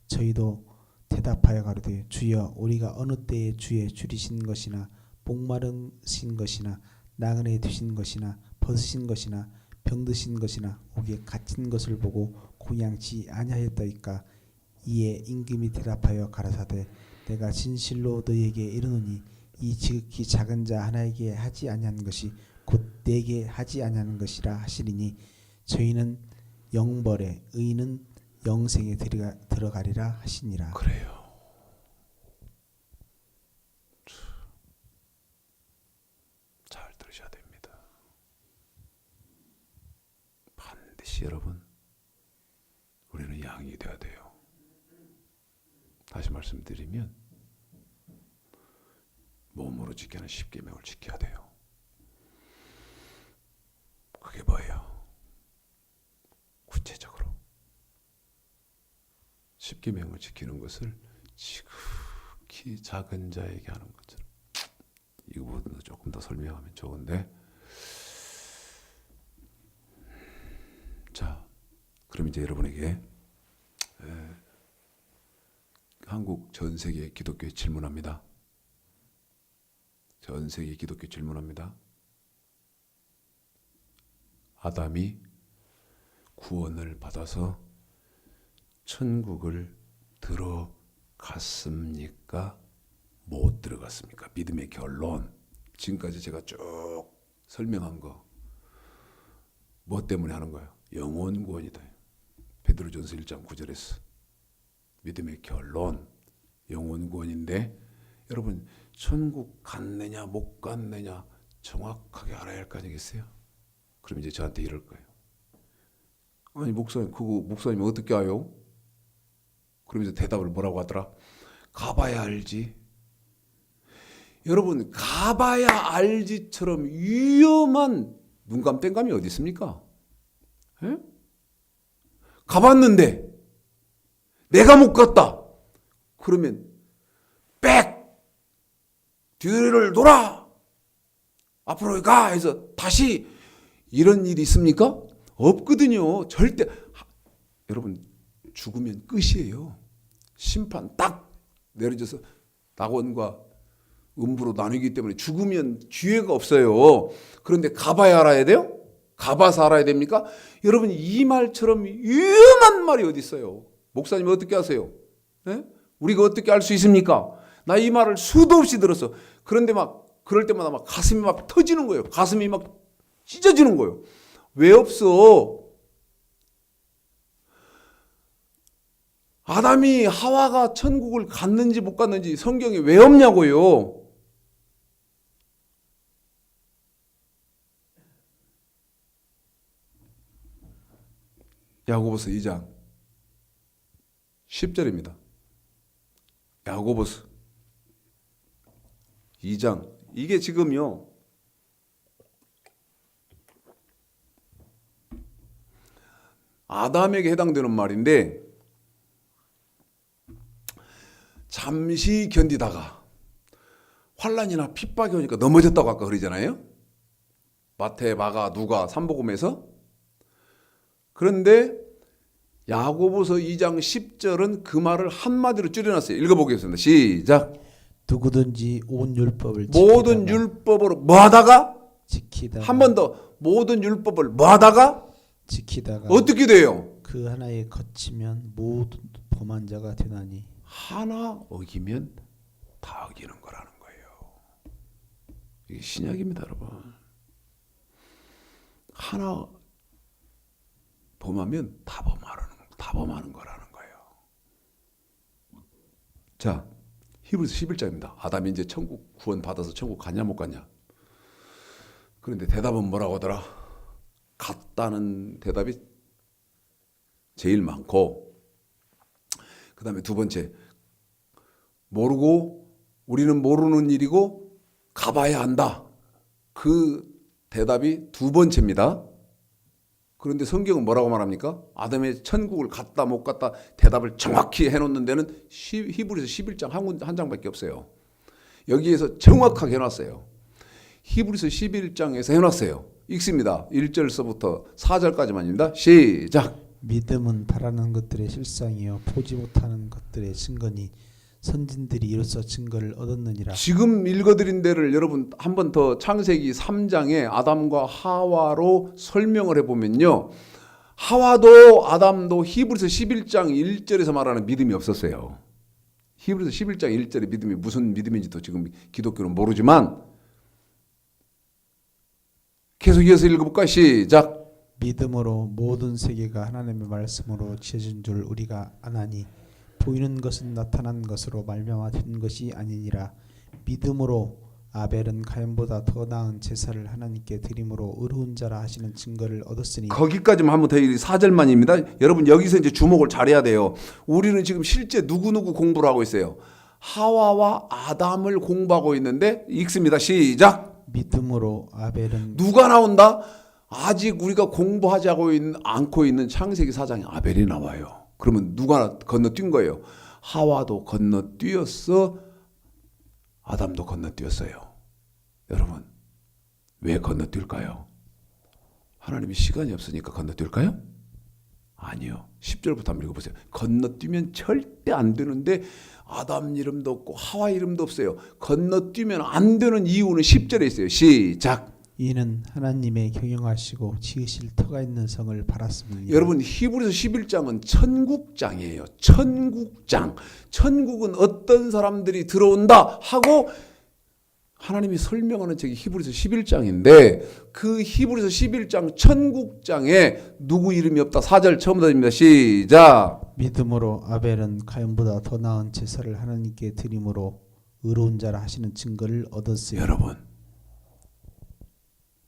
저희도 대답하여 가로되 주여 우리가 어느 때에 주의 줄이신 것이나 목마르신 것이나 나그네 되신 것이나 벗으신 것이나 병드신 것이나 옥에 갇힌 것을 보고 공양치 아니하였다이까. 이에 임금이 대답하여 가라사대 내가 진실로 너희에게 이르노니 이 지극히 작은 자 하나에게 하지 아니한 것이 곧 내게 하지 아니하는 것이라 하시리니 저희는 영벌에 의인은 영생에 들어가리라 하시니라. 그래요. 잘 들으셔야 됩니다. 반드시 여러분 우리는 양이 되어야 돼요. 다시 말씀드리면 몸으로 지켜야 하는 십계명을 지켜야 돼요. 그게 뭐예요? 구체적으로 십계명을 지키는 것을 지극히 작은 자에게 하는 것처럼, 이거보다 조금 더 설명하면 좋은데, 자, 그럼 이제 여러분에게 한국 전 세계 기독교에 질문합니다. 전 세계 기독교 질문합니다. 아담이 구원을 받아서 천국을 들어갔습니까? 못 들어갔습니까? 믿음의 결론. 지금까지 제가 쭉 설명한 거 뭐 때문에 하는 거예요? 영혼 구원이다. 베드로전서 1장 9절에서 믿음의 결론, 영혼 구원인데, 여러분 천국 갔느냐 못 갔느냐 정확하게 알아야 할 거 아니겠어요? 그럼 이제 저한테 이럴 거예요. 아니 목사님, 그거 목사님 어떻게 아요? 그럼 이제 대답을 뭐라고 하더라? 가봐야 알지. 여러분 가봐야 알지처럼 위험한 눈감 땡감이 어디 있습니까? 에? 가봤는데 내가 못 갔다. 그러면 백 뒤를 돌아 앞으로 가 해서 다시 이런 일이 있습니까? 없거든요. 절대. 여러분 죽으면 끝이에요. 심판 딱 내려져서 낙원과 음부로 나뉘기 때문에 죽으면 기회가 없어요. 그런데 가봐야 알아야 돼요? 가봐서 알아야 됩니까? 여러분 이 말처럼 위험한 말이 어디 있어요? 목사님 어떻게 아세요? 네? 우리가 어떻게 알 수 있습니까? 나 이 말을 수도 없이 들었어. 그런데 막 그럴 때마다 막 가슴이 막 터지는 거예요. 가슴이 막 찢어지는 거예요. 왜 없어? 아담이 하와가 천국을 갔는지 못 갔는지 성경에 왜 없냐고요? 야고보서 2장 10절입니다. 야고보서 2장, 이게 지금요 아담에게 해당되는 말인데, 잠시 견디다가 환난이나 핍박이 오니까 넘어졌다고 아까 그러잖아요. 마태, 마가, 누가, 삼복음에서. 그런데 야고보서 2장 10절은 그 말을 한마디로 줄여놨어요. 읽어보겠습니다. 시작. 누구든지 온 율법을 모든 율법으로 뭐 하다가? 지키다가 한 번 더 모든 율법을 뭐 하다가 지키다가 어떻게 돼요? 그 하나에 거치면 모든 범한 자가 되나니. 하나 어기면 다 어기는 거라는 거예요. 이게 신약입니다, 여러분. 하나 범하면 다 범하는 거라는 거예요. 자, 히브리서 11장입니다. 아담이 이제 천국 구원 받아서 천국 갔냐 못 갔냐? 그런데 대답은 뭐라고 하더라? 갔다는 대답이 제일 많고, 그 다음에 두 번째, 우리는 모르는 일이고 가봐야 한다. 그 대답이 두 번째입니다. 그런데 성경은 뭐라고 말합니까? 아담의 천국을 갔다 못 갔다 대답을 정확히 해놓는 데는 히브리서 11장 한 장밖에 없어요. 여기에서 정확하게 해놨어요. 히브리서 11장에서 해놨어요. 읽습니다. 1절서부터 4절까지만입니다. 시작. 믿음은 바라는 것들의 실상이요 보지 못하는 것들의 증거니 선진들이 이로써 증거를 얻었느니라. 지금 읽어드린 데를 여러분 한 번 더 창세기 3장에 아담과 하와로 설명을 해보면요. 하와도 아담도 히브리서 11장 1절에서 말하는 믿음이 없었어요. 히브리서 11장 1절의 믿음이 무슨 믿음인지도 지금 기독교는 모르지만 계속 이어서 읽어볼까? 시작. 믿음으로 모든 세계가 하나님의 말씀으로 지어진 줄 우리가 아나니 보이는 것은 나타난 것으로 말미암아 된 것이 아니니라. 믿음으로 아벨은 가인보다 더 나은 제사를 하나님께 드림으로 의로운 자라 하시는 증거를 얻었으니. 거기까지만 한번 더 4절만입니다. 여러분 여기서 이제 주목을 잘해야 돼요. 우리는 지금 실제 누구누구 공부를 하고 있어요. 하와와 아담을 공부하고 있는데 읽습니다. 시작. 믿음으로 아벨은 누가 나온다? 아직 우리가 공부하지 않고 있는 창세기 4장에 아벨이 나와요. 그러면 누가 건너뛴 거예요? 하와도 건너뛰었어. 아담도 건너뛰었어요. 여러분 왜 건너뛸까요? 하나님이 시간이 없으니까 건너뛸까요? 아니요. 10절부터 한번 읽어보세요. 건너뛰면 절대 안 되는데 아담 이름도 없고 하와 이름도 없어요. 건너뛰면 안 되는 이유는 10절에 있어요. 시작. 이는 하나님의 경영하시고 지으실 터가 있는 성을 바랐습니다. 여러분 히브리서 11장은 천국장이에요. 천국장. 천국은 어떤 사람들이 들어온다 하고 하나님이 설명하는 책이 히브리서 11장인데 그 히브리서 11장 천국장에 누구 이름이 없다. 4절 처음부터입니다. 시작. 믿음으로 아벨은 가인보다 더 나은 제사를 하나님께 드림으로 의로운 자라 하시는 증거를 얻었어요. 여러분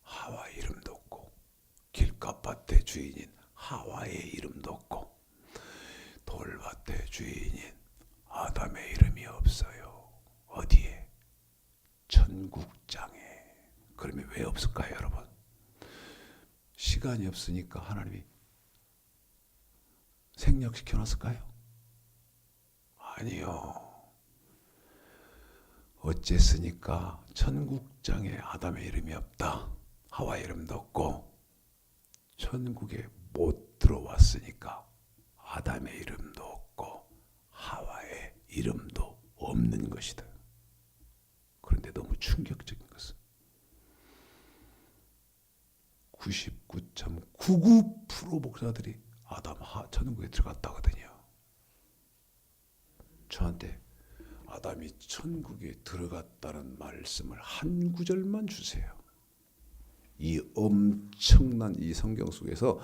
하와 이름도 없고 길갓밭의 주인인 하와의 이름도 없고 돌밭의 주인인 아담의 이름이 없어요. 어디에? 천국장에. 그러면 왜 없을까요, 여러분? 시간이 없으니까 하나님이 생략시켜놨을까요? 아니요. 어쨌으니까 천국장에 아담의 이름이 없다. 하와의 이름도 없고 천국에 못 들어왔으니까 아담의 이름도 없고 하와의 이름도 없는 것이다. 그런데 너무 충격적인 것은 99.99% 목사들이 아담 천국에 들어갔다거든요. 저한테 아담이 천국에 들어갔다는 말씀을 한 구절만 주세요. 이 엄청난 이 성경 속에서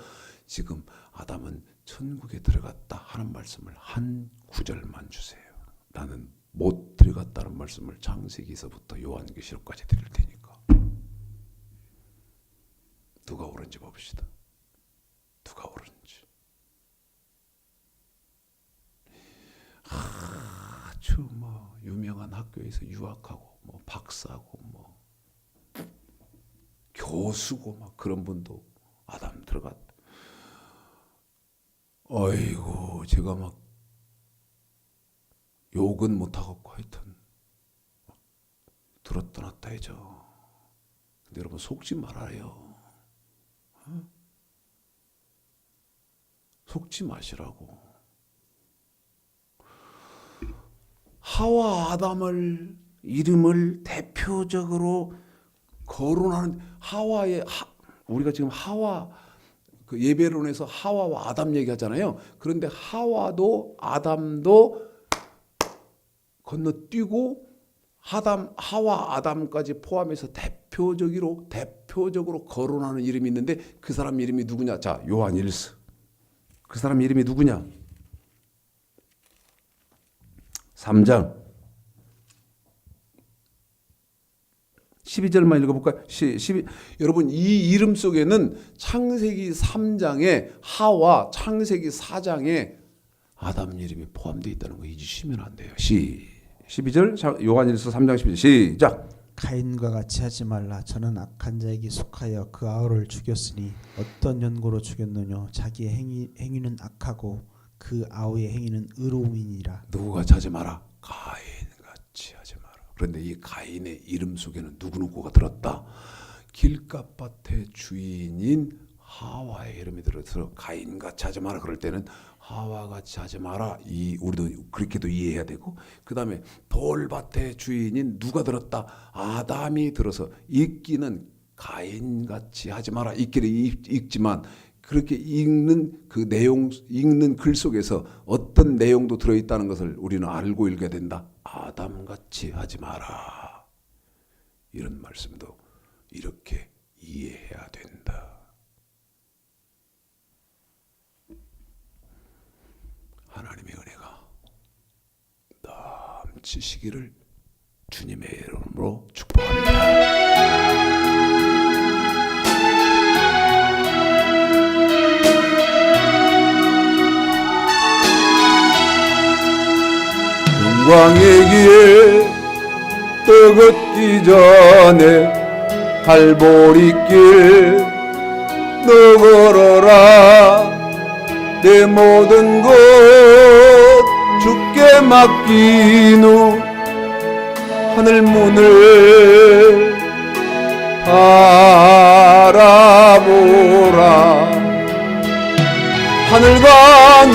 지금 아담은 천국에 들어갔다 하는 말씀을 한 구절만 주세요. 나는 못 들어갔다는 말씀을 창세기서부터 요한계시록까지 드릴 테니까. 누가 옳은지 봅시다. 누가 옳은지. 아주 뭐 유명한 학교에서 유학하고 뭐 박사고 뭐 교수고 막 그런 분도 아담 들어갔다. 어이구 제가 막 욕은 못하고 하여튼 들었다 놨다 해죠. 근데 여러분 속지 말아요. 속지 마시라고. 하와 아담을 이름을 대표적으로 거론하는 우리가 지금 하와 그 예배론에서 하와와 아담 얘기하잖아요. 그런데 하와도 아담도 건너뛰고 하와 아담까지 포함해서 대표적으로 거론하는 이름이 있는데 그 사람 이름이 누구냐? 자, 요한 1서. 그 사람 이름이 누구냐? 3장 12절만 읽어볼까요? 여러분, 이 이름 속에는 창세기 3장에 하와, 창세기 4장에 아담 이름이 포함되어 있다는 거 잊으시면 안 돼요. 12절 요한일서 3장 12절 시작. 가인과 같이 하지 말라. 저는 악한 자에게 속하여 그 아우를 죽였으니 어떤 연고로 죽였느냐? 자기의 행위는 악하고 그 아우의 행위는 의로움이니라. 누구같이 하지 마라. 가인같이 하지 마라. 그런데 이 가인의 이름 속에는 누구누구가 들었다. 길갓밭의 주인인 하와의 이름이 들어서 가인같이 하지 마라. 그럴 때는 하와같이 하지 마라. 우리도 그렇게도 이해해야 되고, 그 다음에 돌밭의 주인인 누가 들었다? 아담이 들어서 읽기는 가인같이 하지 마라. 읽기를 읽지만 그렇게 읽는 그 내용, 읽는 글 속에서 어떤 내용도 들어있다는 것을 우리는 알고 읽어야 된다. 아담같이 하지 마라. 이런 말씀도 이렇게 이해해야 된다. 하나님의 은혜가 넘치시기를 주님의 이름으로 축복합니다. 영광의 기에 떠걷기 전에 갈보리길 너 걸어라. 내 모든 것 주께 맡긴 후 하늘 문을 바라보라. 하늘과는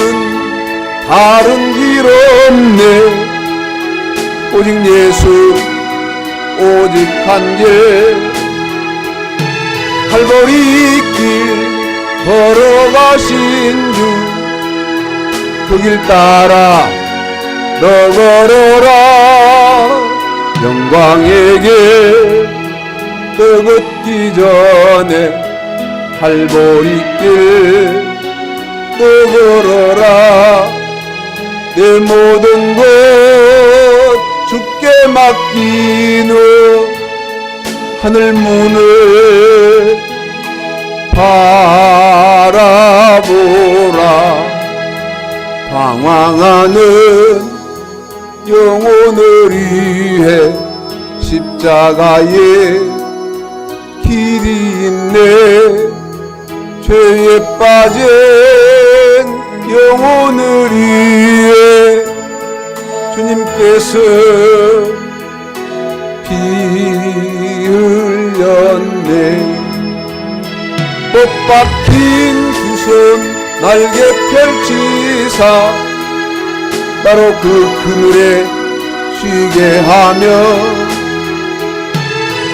다른 길 없네. 오직 예수, 오직 한 길. 갈보리 길 걸어가신 주, 그 길 따라 너 걸어라. 영광의 길 떠걷기 전에 갈보리 길 너 걸어라. 내 모든 것 주께 맡긴 후 하늘 문을 바라보라. 방황하는 영혼을 위해 십자가에 길이 있네. 죄에 빠진 영혼을 위해 주님께서 피 흘렸네. 못 박힌 두 손 날개 펼치사 나로 그 그늘에 쉬게 하며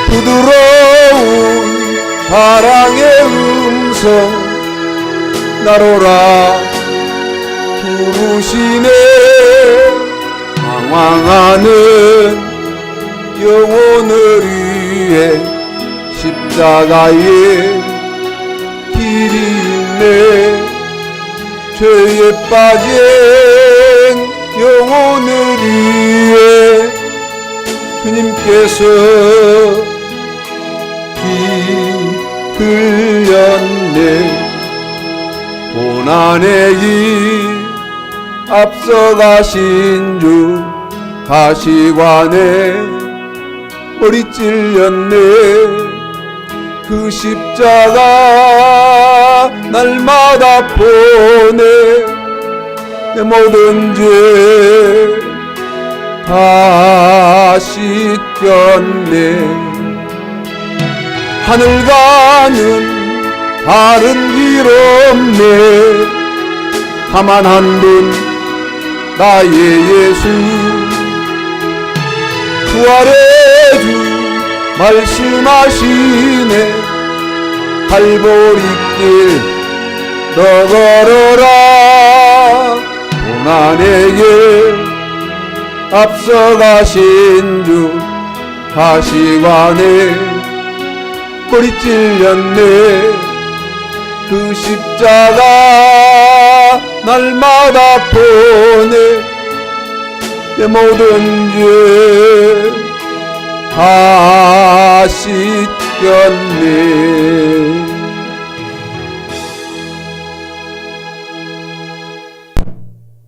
부드러운 사랑의 음성 나로라 부르시네. 방황하는 영혼을 위해 십자가에 길이 있네. 죄에 빠진 영혼을 위해 주님께서 피 흘렸네. 고난의 길 앞서가신 주 가시관에 머리 찔렸네. 그 십자가 날마다 보내. 내 모든 죄 다 씻겼네. 하늘과는 다른 길 없네. 다만 한 분 나의 예수 부활의 주 말씀하시네. 갈보리길 너 걸어라 고난의 길 앞서가신 주 가시관에 머리 찔렸네 그 십자가 날마다 보내 내 모든 죄 다 씻겼네